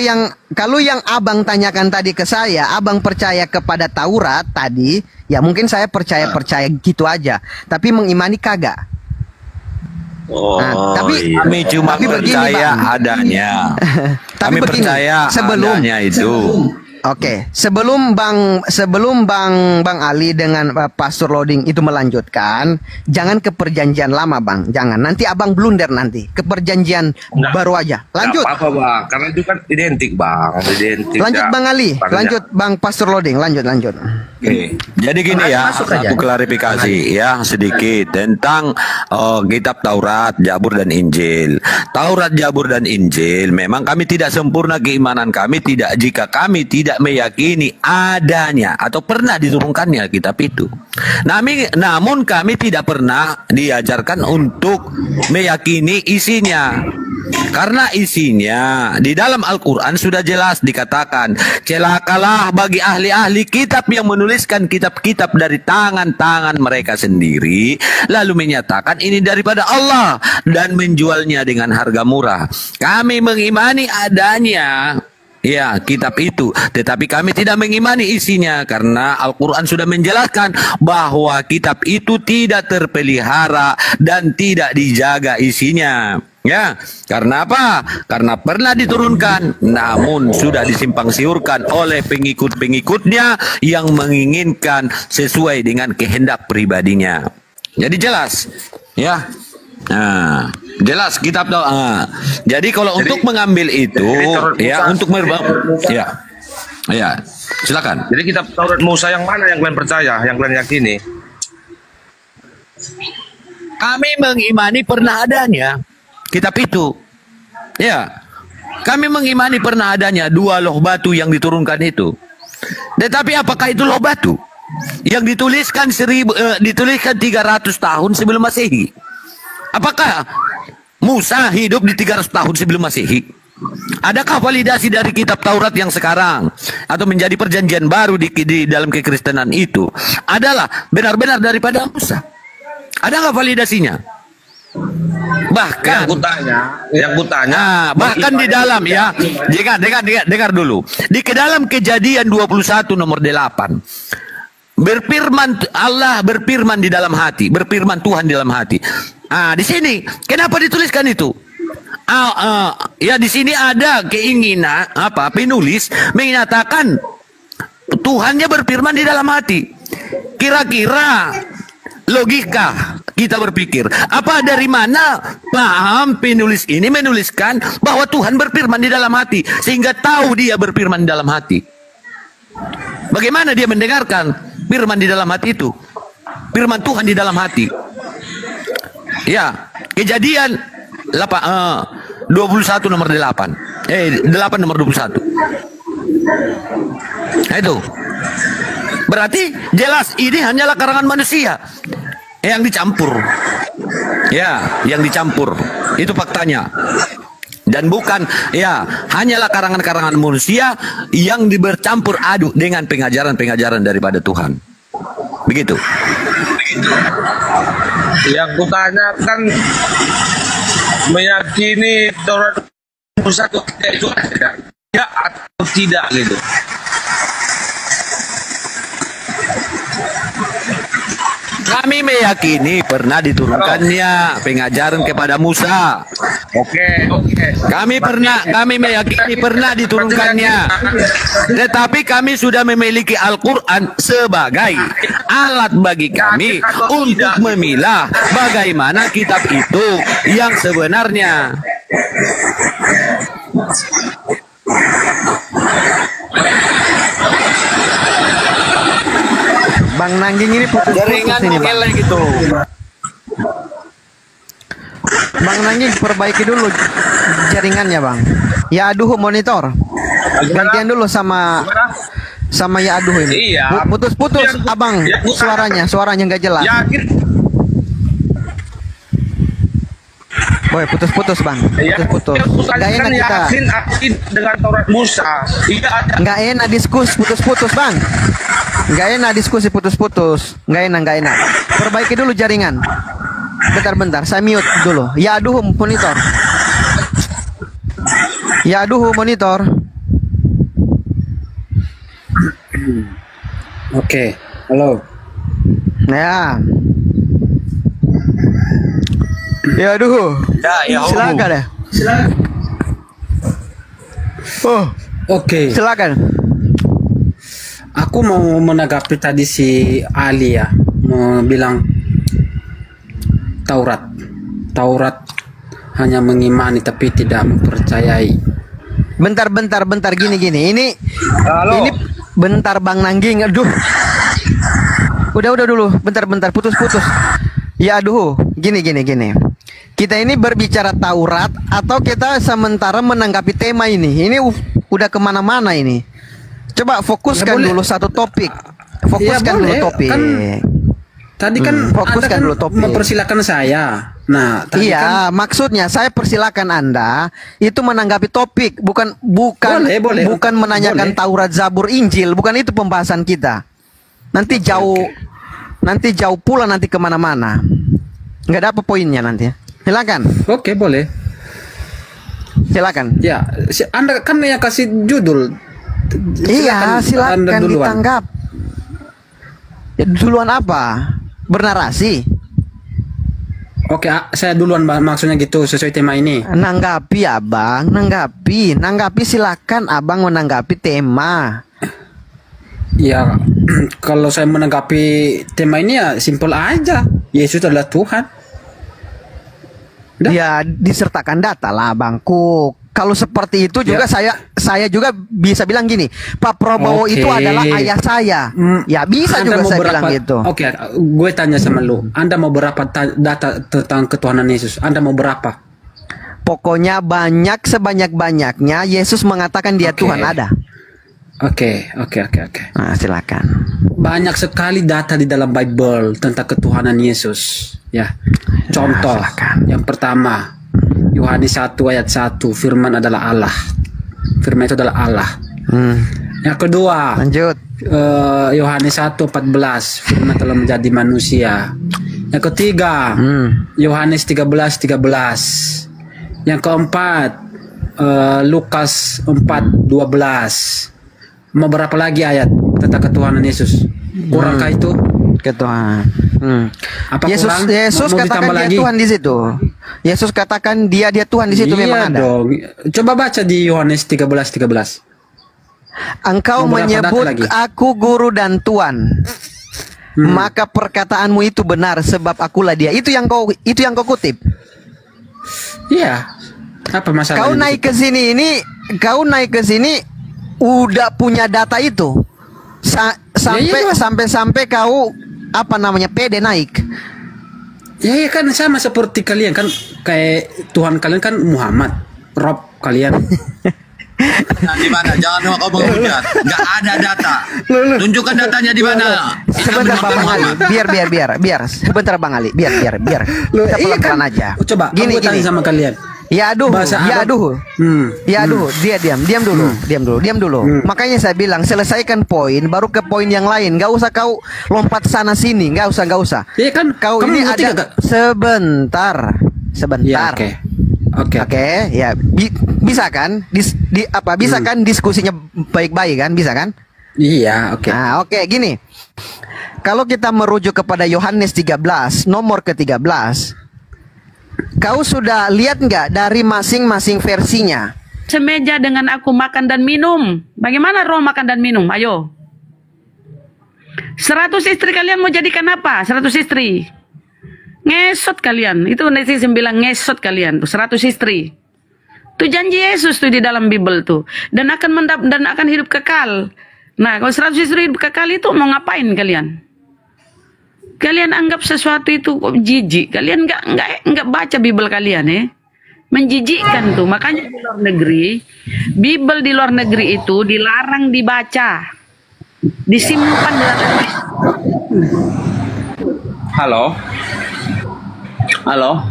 yang abang tanyakan tadi ke saya, abang percaya kepada Taurat tadi, ya mungkin saya percaya gitu aja, tapi mengimani kagak. Tapi kami cuma percaya adanya. Kami percaya adanya itu. Oke, sebelum Bang Ali dengan Pastor Loading itu melanjutkan, jangan ke perjanjian lama, Bang. Jangan. Nanti Abang blunder nanti. Ke perjanjian baru aja. Lanjut. Apa, Bang? Karena itu kan identik, Bang. Identik. Lanjut, Bang Ali. Lanjut, Bang Pastor Loading. Lanjut. Oke. Jadi gini ya, satu klarifikasi ya sedikit tentang kitab Taurat, Zabur dan Injil. Taurat, Zabur dan Injil memang kami tidak sempurna keimanan kami jika kami tidak meyakini adanya atau pernah diturunkannya kitab itu. Namun kami tidak pernah diajarkan untuk meyakini isinya. Karena isinya di dalam Al-Quran sudah jelas dikatakan, celakalah bagi ahli-ahli kitab yang menuliskan kitab-kitab dari tangan-tangan mereka sendiri, lalu menyatakan ini daripada Allah dan menjualnya dengan harga murah. Kami mengimani adanya ya kitab itu, tetapi kami tidak mengimani isinya karena Al-Quran sudah menjelaskan bahwa kitab itu tidak terpelihara dan tidak dijaga isinya. Ya, karena apa? Karena pernah diturunkan, namun sudah disimpang siurkan oleh pengikut-pengikutnya yang menginginkan sesuai dengan kehendak pribadinya. Jadi jelas, ya. Nah, jelas kitab jadi kalau untuk mengambil itu ya untuk ya silakan. Jadi kitab Taurat Musa yang mana yang kalian percaya, yang kalian yakini? Kami mengimani pernah adanya kitab itu. Ya. Kami mengimani pernah adanya 2 loh batu yang diturunkan itu. Tetapi apakah itu loh batu yang dituliskan 300 tahun sebelum Masehi? Apakah Musa hidup di 300 tahun sebelum Masehi? Adakah validasi dari kitab Taurat yang sekarang atau menjadi perjanjian baru di dalam kekristenan itu adalah benar-benar daripada Musa? Ada nggak validasinya? Bahkan yang kutanya bahkan di dalam ya, dengar dulu. Di dalam Kejadian 21 nomor 8. Allah berfirman di dalam hati, berfirman Tuhan di dalam hati. Di sini kenapa dituliskan itu? Ya di sini ada keinginan penulis menyatakan Tuhannya berfirman di dalam hati. Kira-kira logika kita berpikir, apa dari mana paham penulis ini menuliskan bahwa Tuhan berfirman di dalam hati sehingga tahu dia berfirman di dalam hati? Bagaimana dia mendengarkan firman di dalam hati itu? Firman Tuhan di dalam hati. Ya, Kejadian 21 nomor 8. 8 nomor 21. Nah, itu. Berarti jelas ini hanyalah karangan manusia yang dicampur. Ya, yang dicampur. Itu faktanya. Dan bukan ya hanyalah karangan-karangan manusia yang bercampur aduk dengan pengajaran-pengajaran daripada Tuhan. Begitu. Yang kutanya kan meyakini Taurat Musa itu ada ya atau tidak gitu. Kami meyakini pernah diturunkannya pengajaran kepada Musa. Oke. Kami meyakini pernah diturunkannya. Tetapi kami sudah memiliki Al-Quran sebagai alat bagi kami untuk memilah bagaimana kitab itu yang sebenarnya. Bang Nangging ini putus-putus ini, Bang. Gitu. Bang Nangging perbaiki dulu jaringannya, Bang. Ya aduh monitor. Gantian dulu sama ya aduh ini. Iya. Putus-putus, Abang. Suaranya nggak jelas. Boy, putus-putus, Bang. Putus-putus. Nggak enak kita. Dengan Taurat Musa. Nggak enak diskusi putus-putus, Bang. Nggak enak diskusi putus-putus. Nggak enak. Perbaiki dulu jaringan. Bentar, saya mute dulu. Ya aduh monitor. Ya aduh monitor. Oke, halo. Ya. Ya aduh. Ya, silakan ya. Oh, oke. Silakan. Aku mau menanggapi tadi si Ali ya, mau bilang Taurat hanya mengimani tapi tidak mempercayai. Bentar gini. Ini bentar Bang Nangging. Aduh. Udah dulu. Bentar putus-putus. Ya aduh, gini. Kita ini berbicara Taurat atau kita sementara menanggapi tema ini? Ini udah kemana-mana ini. Coba fokuskan dulu satu topik. Fokuskan dulu topik. Tadi kan fokuskan dulu topik. Mempersilakan saya. Nah, tadi iya, maksudnya saya persilakan Anda itu menanggapi topik, bukan menanyakan Taurat, Zabur, Injil, bukan itu pembahasan kita. Nanti jauh pula nanti kemana-mana. Nggak ada apa poinnya nanti. Silakan. Oke, boleh. Silakan. Ya, Anda kan yang kasih judul. Silakan ditanggap. Duluan apa? Bernarasi. Oke, saya duluan, Bang. Maksudnya gitu sesuai tema ini. Nanggapi, Abang. Nanggapi silakan Abang menanggapi tema. Ya, kalau saya menanggapi tema ini ya simpel aja. Yesus adalah Tuhan. Ya, disertakan data lah, Bangku. Kalau seperti itu juga saya juga bisa bilang gini, Pak Prabowo itu adalah ayah saya. Ya bisa Anda juga saya bilang gitu. Oke, gue tanya sama lu. Anda mau berapa data tentang ketuhanan Yesus? Anda mau berapa? Pokoknya banyak sebanyak-banyaknya Yesus mengatakan dia Tuhan ada. Oke. Nah, silakan. Banyak sekali data di dalam Bible tentang ketuhanan Yesus. Ya. Contoh, yang pertama, Yohanes 1 ayat 1, firman adalah Allah. Firman itu adalah Allah. Yang kedua, lanjut. Yohanes 1:14, firman telah menjadi manusia. Yang ketiga, Yohanes 13:13. Yang keempat, Lukas 4:12. Mau berapa lagi ayat tentang ketuhanan Yesus? Kurangkah itu? Ketuhanan. Apa Yesus katakan dia lagi? Tuhan di situ. Yesus katakan dia Tuhan di situ, memang ada. Dong. Coba baca di Yohanes 13:13. Engkau menyebut aku guru dan Tuhan. Maka perkataanmu itu benar sebab akulah dia. Itu yang kau kutip. Iya. Apa masalahnya? Kau naik ke sini udah punya data itu. Sampai kau pede naik. Ya kan sama seperti kalian kan, kayak Tuhan kalian kan Muhammad, Rob kalian. Nah, di mana? Jangan kau menghujat. Nggak ada data. Tunjukkan datanya di mana. Sebentar Bang Ali. Biar. Sebentar Bang Ali. Biar. Kita pelan-pelan aja. Coba. Gini sama kalian. Ya aduh. Dia diam dulu. Makanya saya bilang selesaikan poin, baru ke poin yang lain. Gak usah kau lompat sana sini. Gak usah. Iya kan. Kau ini ada sebentar. Ya, Oke. Ya bisa kan? Bisa kan diskusinya baik-baik kan? Bisa kan? Iya. Oke. Nah, oke. Gini. kalau kita merujuk kepada Yohanes 13, nomor ke-13, kau sudah lihat nggak dari masing-masing versinya? Semeja dengan aku makan dan minum. Bagaimana roh makan dan minum? Ayo. 100 istri kalian mau jadikan apa? 100 istri. Ngesot kalian. Itu netizen bilang ngesot kalian tuh 100 istri. Itu janji Yesus tuh di dalam Bible tuh. Dan akan hidup kekal. Nah, kalau 100 istri hidup kekal itu mau ngapain kalian? Kalian anggap sesuatu itu jijik. Kalian nggak baca Bible kalian ya. Menjijikkan tuh. Makanya di luar negeri, Bible di luar negeri itu dilarang dibaca. Disimpan di luar negeri. Halo. Halo.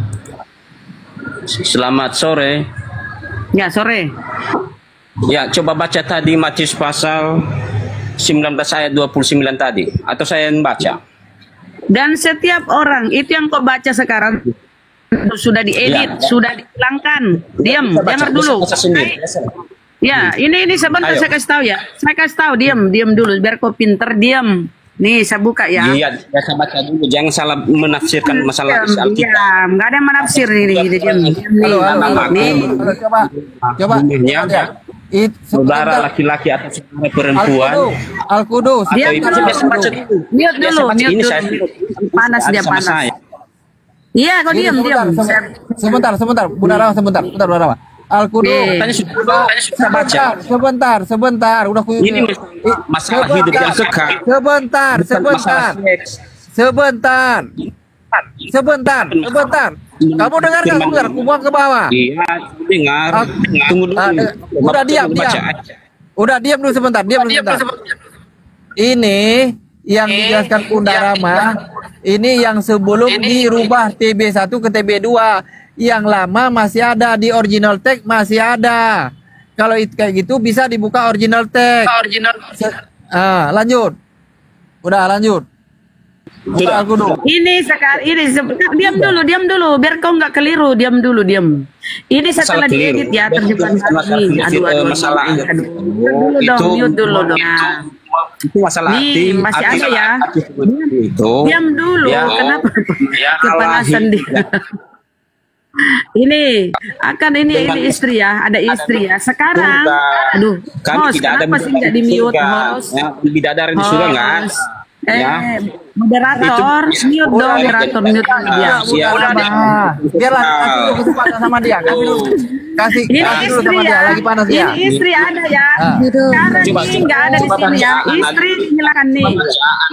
Selamat sore. Ya, sore. Ya, coba baca tadi Matius pasal 19 ayat 29 tadi. Atau saya yang baca? Dan setiap orang, itu yang kau baca sekarang, sudah diedit, sudah dihilangkan. Diam, dengar dulu. Ya, ini sebentar saya kasih tahu ya. Saya kasih tahu, diam dulu, biar kau pinter, diam. Nih, saya buka ya. Iya, saya baca dulu. Jangan salah menafsirkan masalah Alkitab. Diam, nggak ada yang menafsir ini. Diam. Coba. Saudara laki-laki atau saudara perempuan. Al-Qudus. Diam dulu. Mute dulu. Panas dia panas. Iya, kau diam. Sebentar. Bunda Rawa, sebentar. Al-Qudus. Sebentar. Udah ini masalah hidup yang kekal. Sebentar. Kamu dengar nggak? Sebentar, aku buang ke bawah. Iya, dengar. Tunggu dulu. Udah diam dulu sebentar. Ini yang dijelaskan Bunda Rama, ini yang sebelum dirubah TB1 ke TB2. Yang lama masih ada di original text, masih ada. Kalau kayak gitu bisa dibuka original text. Lanjut. Udah lanjut. Ini sekarang diam dulu biar kau nggak keliru, diam. Ini setelah diedit ya, terjemahan lagi. Aduh. Mute dulu dong. Itu masalah hati. Masih ada ya. Diam dulu. Kenapa? Kepanasan dia. Ini istri ya, ada istri ya. Sekarang, aduh, host, kenapa sih nggak di mute host? Bidadari di surga nggak? Moderator, mute dong, mute dia. Biarlah kasih dulu kesempatan sama dia. Kasih dulu sama dia, lagi panas dia. Ini istri ada ya. Sekarang ini nggak ada di sini ya. Istri dihilangkan nih.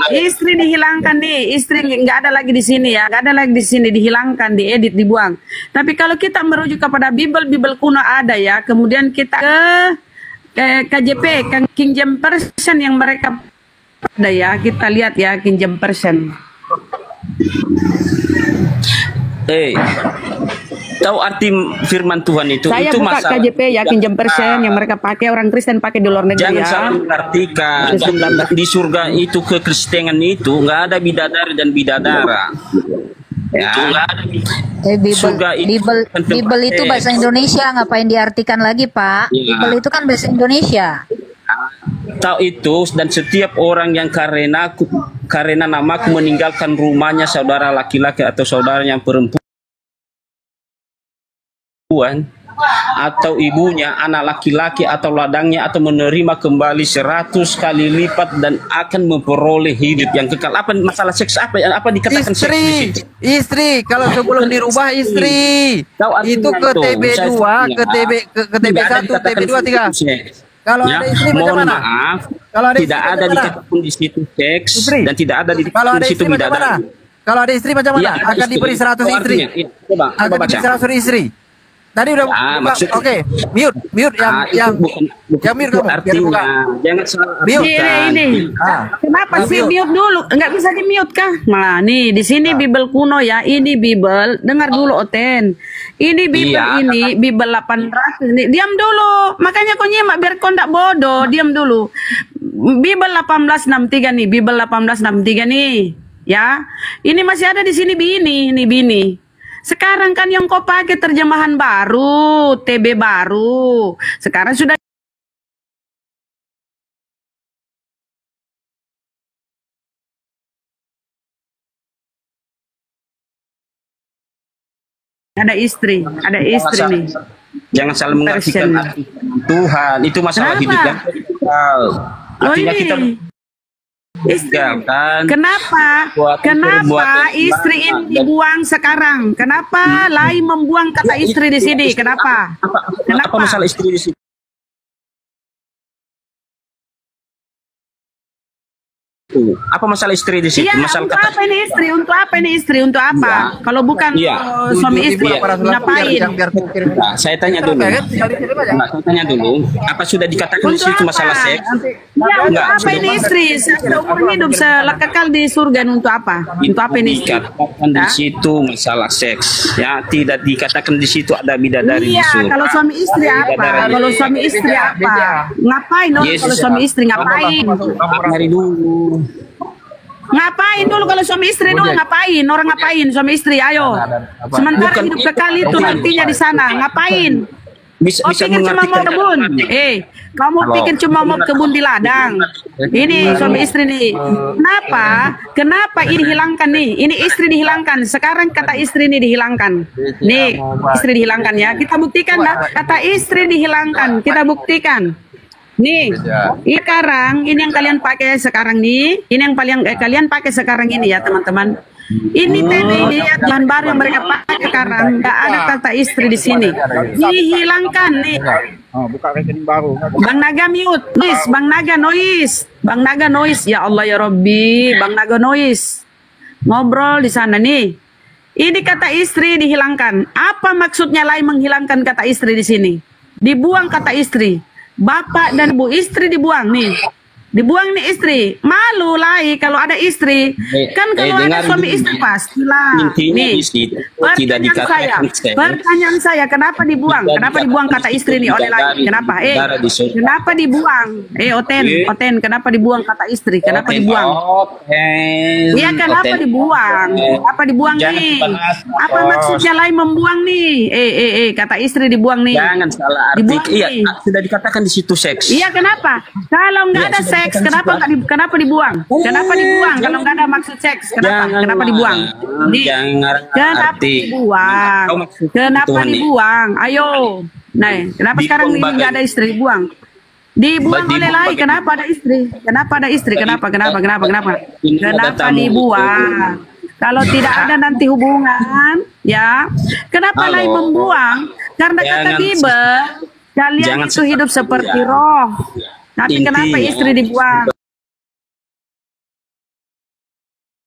Istri dihilangkan nih. Istri nggak ada lagi di sini ya. Nggak ada lagi di sini, dihilangkan, diedit, dibuang. Tapi kalau kita merujuk kepada Bible kuno ada ya. Kemudian kita ke KJP, King James Version yang mereka ada ya, kita lihat ya King James Version. Tahu arti firman Tuhan itu? Saya itu buka masalah KJP ya, King James Version yang mereka pakai, orang Kristen pakai di luar negeri. Jangan ya. salah mengartikan. Di surga itu kekristenan itu nggak ada bidadari dan bidadara. Ya. Bible itu bahasa Indonesia, ngapain diartikan lagi Pak? Ya. Bible itu kan bahasa Indonesia. Tahu itu, dan setiap orang yang karena namaku meninggalkan rumahnya, saudara laki-laki atau saudara yang perempuan atau ibunya, anak laki-laki atau ladangnya, atau menerima kembali 100 kali lipat dan akan memperoleh hidup yang kekal. Apa masalah seks? Apa dikatakan istri? Kalau sebelum dirubah istri, itu ke TB2, ke TB1, TB2, 3. Kalau ada istri mohon macam mana? Maaf, kalau ada tidak ada dikatakan di situ seks dan tidak ada di situ bidadari. Kalau ada istri macam mana? Akan diberi 100 istri. Akan diberi 100 istri. Tadi udah oke, mute yang mute kamu. Artinya jangan salah artikan. Ini. Kenapa sih mute dulu? Enggak bisa di mute kah? Malah nih di sini Bible kuno ya. Ini Bible, dengar dulu Oten. Ini Bible Bible 800 ini. Diam dulu. Makanya kau nyimak biar kau ndak bodoh. Diam dulu. Bible 1863 nih, Bible 1863 nih. Ya. Ini masih ada di sini bini. Sekarang kan yang kau pakai terjemahan baru, TB baru. Sekarang sudah ada istri nih. Jangan salah mengartikan arti Tuhan. Itu masalah Kenapa? hidup yang kekal. Artinya kita kan. Kenapa istri ini dibuang sekarang? Kenapa Lai membuang kata istri di sini? Kenapa? Apa masalah istri di sini? Apa masalah istri di situ? Iya, Masalah untuk apa ini istri? Untuk apa ini istri? Untuk apa? Kalau bukan suami istri, ngapain? Nah, saya tanya dulu. Apa sudah dikatakan di situ masalah seks? Ya, untuk apa ini istri? Seumur hidup kekal di surga untuk apa? Untuk apa ini istri? Dikatakan di situ masalah seks. Ya, tidak dikatakan di situ ada bidadari di Iya, surga. kalau suami istri apa? Kalau suami istri apa? Ngapain orang kalau suami istri ngapain? Hari dulu. Ngapain dulu kalau suami istri dulu ngapain? Orang ngapain suami istri? Ayo. Sementara hidup kekal itu nantinya di sana ngapain? Kau pikir cuma mau kebun? Kamu pikir cuma mau kebun di ladang? Ini suami istri nih. Kenapa? Kenapa ini dihilangkan nih? Ini istri dihilangkan. Sekarang kata istri ini dihilangkan. Nih, istri dihilangkan ya. Kita buktikan dah. Kata istri dihilangkan. Kita buktikan. Nih, sekarang ini yang kalian pakai sekarang nih, ini yang paling kalian pakai sekarang ini ya teman-teman. Ini TV ya bahan baru yang mereka pakai sekarang, nggak ada kata istri di sini, dihilangkan nih. Buka rekening baru. Bang Naga mute, noise, Bang Naga noise, Bang Naga noise, ya Allah ya Robbi, Bang Naga noise, ngobrol di sana nih. Ini kata istri dihilangkan. Apa maksudnya Lai menghilangkan kata istri di sini? Dibuang kata istri. Bapak dan bu istri dibuang nih. Dibuang nih istri. Malu Lai kalau ada istri. Kan kalau ada suami istri pastilah. Nih. Pertanyaan saya kenapa dibuang? Kenapa dibuang kata istri nih oleh Lai? Kenapa? Kenapa dibuang? Oten, kenapa dibuang kata istri? Kenapa dibuang? Iya, kenapa dibuang? Apa dibuang nih? Apa maksudnya Lai membuang nih? Kata istri dibuang nih. Jangan salah arti. Iya, sudah dikatakan di situ seks. Iya, kenapa? Kalau nggak ada seks, kenapa dibuang? Kenapa dibuang? Kalau nggak ada maksud seks, kenapa dibuang? Kenapa dibuang? Kenapa dibuang? Ayo, nah, kenapa sekarang ini nggak ada istri dibuang? Dibuang oleh Lai. Kenapa ada istri? Kenapa ada istri? Kenapa dibuang? Kalau tidak ada nanti hubungan, ya. Kenapa Lai membuang? Karena kata Bible, kalian itu hidup seperti roh. Tapi kenapa istri dibuang?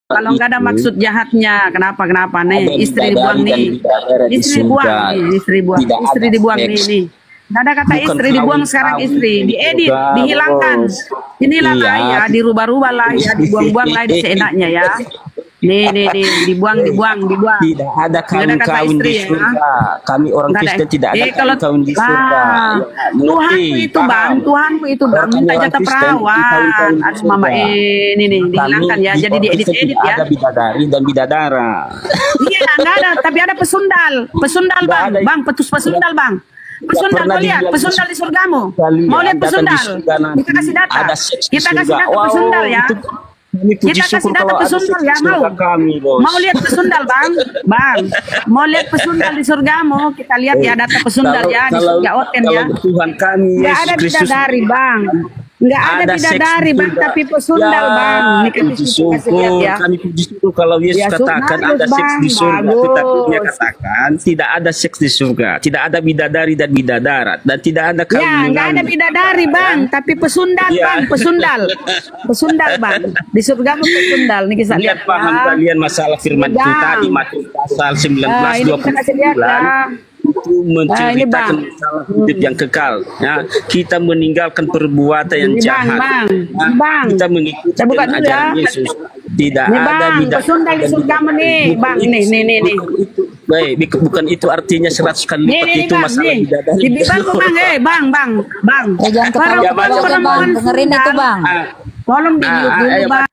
Kalau nggak ada maksud jahatnya, kenapa nih? Istri dibuang nih. Istri dibuang nih. Nggak ada kata istri dibuang sekarang istri. Diedit, dihilangkan. Inilah lah ya, dirubah-rubah lah ya, dibuang-buang lah seenaknya ya. Nih, dibuang. Tidak ada kawin di surga. Kami orang Kristen tidak ada kawin di surga. Tuhanmu itu bang, minta jatah perawan. Aduh mama ini nih, dihilangkan ya, jadi diedit ya. Ada bidadari dan bidadara. Iya, nggak ada, tapi ada pesundal bang, pesundal bang. Pesundal, mau lihat pesundal di surgamu? Mau lihat pesundal? Kita kasih data. Kita kasih data pesundal ya. Kita kasih data pesundal ya, mau lihat pesundal bang, mau lihat pesundal di surgamu, kita lihat ya data pesundal ya di surga Oten ya. Nggak ada bidadari bang, nggak ada bidadari bang, tapi pesundal bang. Ini kan kami puji syukur kalau Yesus katakan ada seks di surga, tetapi Dia katakan tidak ada seks di surga, tidak ada bidadari dan bidadara, dan tidak ada kawin. Ya, nggak ada bidadari bang, tapi pesundal bang, pesundal bang. Di surga pesundal nih kita lihat. Paham kalian masalah firman kita di Matius pasal 19:29. Itu menceritakan masalah hidup yang kekal ya. Kita meninggalkan perbuatan yang jahat. Kita mengikuti ajaran Yesus. Tidak ada pesundal di surgamu nih bang, nih. Baik, bukan itu artinya 100 kali lipat itu masalah bidadari. Bang. Jangan dengerin itu bang. Tolong di-mute dulu bang.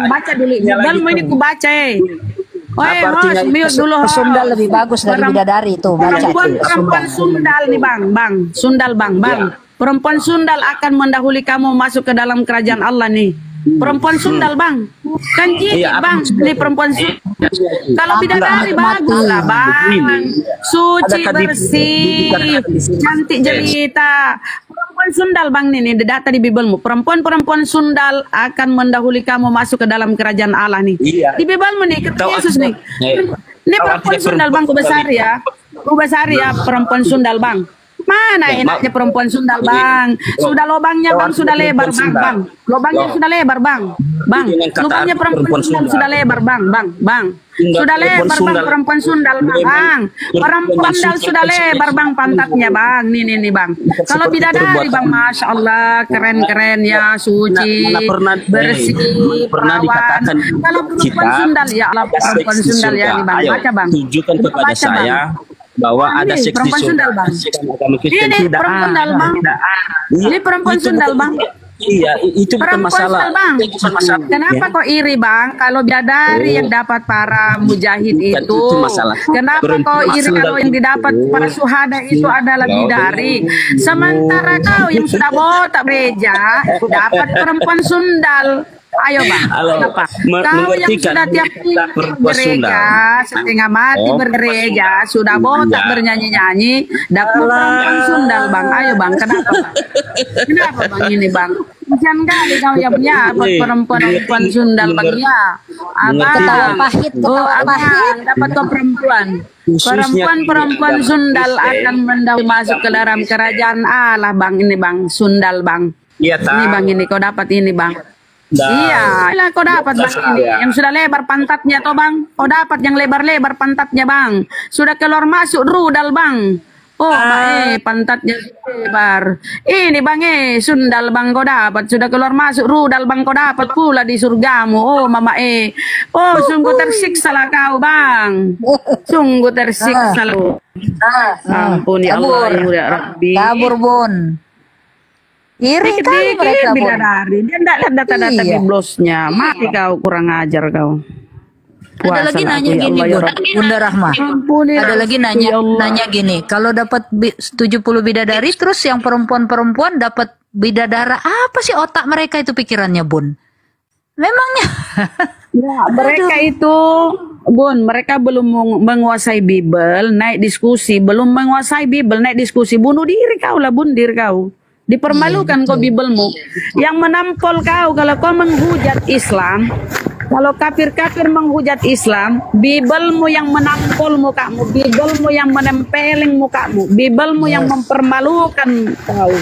Baca dulu. Bang, mau ini ku baca mute dulu. Sundal lebih bagus dari bidadari itu. Baca perempuan sundal nih bang. Sundal bang. Perempuan sundal akan mendahului kamu masuk ke dalam kerajaan Allah nih. Perempuan sundal bang, kan jijik bang, ini perempuan sundal. Kalau bidadari bagus lah bang, suci bersih, cantik jelita. Perempuan sundal bang nih data di Bibelmu. Perempuan sundal akan mendahului kamu masuk ke dalam kerajaan Allah nih. Di Bibelmu nih, Yesus nih. Ini perempuan sundal bang, Kubesari ya perempuan sundal bang. Mana enaknya perempuan sundal bang? Sudah lubangnya bang, sudah lebar bang. Lubangnya sudah lebar bang. Lubangnya perempuan sundal sudah lebar bang. Sudah lebar bang perempuan sundal bang. Perempuan sundal sudah lebar bang pantatnya bang. Nih bang. Kalau bidadari bang, masya Allah keren ya, suci, bersih, perawan. Kalau perempuan sundal ya Allah, perempuan sundal ya nih bang. Baca bang. Tunjukkan kepada saya bahwa ada seksi sundal bang. Ini perempuan sundal bang. Ini perempuan sundal bang. Iya, itu bukan masalah. Bang. Kenapa kok iri bang? Kalau bidadari yang dapat para mujahid itu, kenapa kok iri kalau yang didapat para suhada itu adalah bidadari? Sementara kau yang sudah botak gereja dapat perempuan sundal. Ayo bang, apa? Kau yang sudah tiap minggu gereja, setengah mati bergereja, sudah botak bernyanyi-nyanyi, dapat perempuan sundal bang. Ayo bang, kenapa bang? Kenapa bang ini bang? Jangan kali kau yang punya perempuan sundal bang ya. Ketawa pahit, dapat kau perempuan. Perempuan sundal akan mendahului masuk ke dalam kerajaan Allah bang. Ini bang, sundal bang. Ini bang, ini kau dapat ini bang. Iya, kau dapat bang ini yang sudah lebar pantatnya toh bang. Kau dapat yang lebar-lebar pantatnya bang. Sudah keluar masuk rudal bang. Oh pantatnya lebar. Ini bang sundal bang kau dapat. Sudah keluar masuk rudal bang kau dapat pula di surgamu. Oh mama oh sungguh tersiksa lah kau bang. Sungguh tersiksa lu. Ampuni Allah ya Rabbi. Kabur bun. Iri kali mereka bidadari. Dia tidak lihat data-data biblosnya. Mati kau, kurang ajar kau. Ada lagi nanya gini Bunda Rahma. Ada lagi nanya gini. Kalau dapat 70 bidadari, terus yang perempuan dapat bidadara, apa sih otak mereka itu pikirannya Bun? Memangnya? Ya, mereka itu Bun, mereka belum menguasai Bible, naik diskusi, belum menguasai Bible, naik diskusi, bunuh diri kau lah Bun, diri kau. Dipermalukan kau Bibelmu. Yang menampol kau kalau kau menghujat Islam, kalau kafir-kafir menghujat Islam, Bibelmu yang menampol mukamu, Bibelmu yang menempeleng mukamu, Bibelmu yang mempermalukan kau.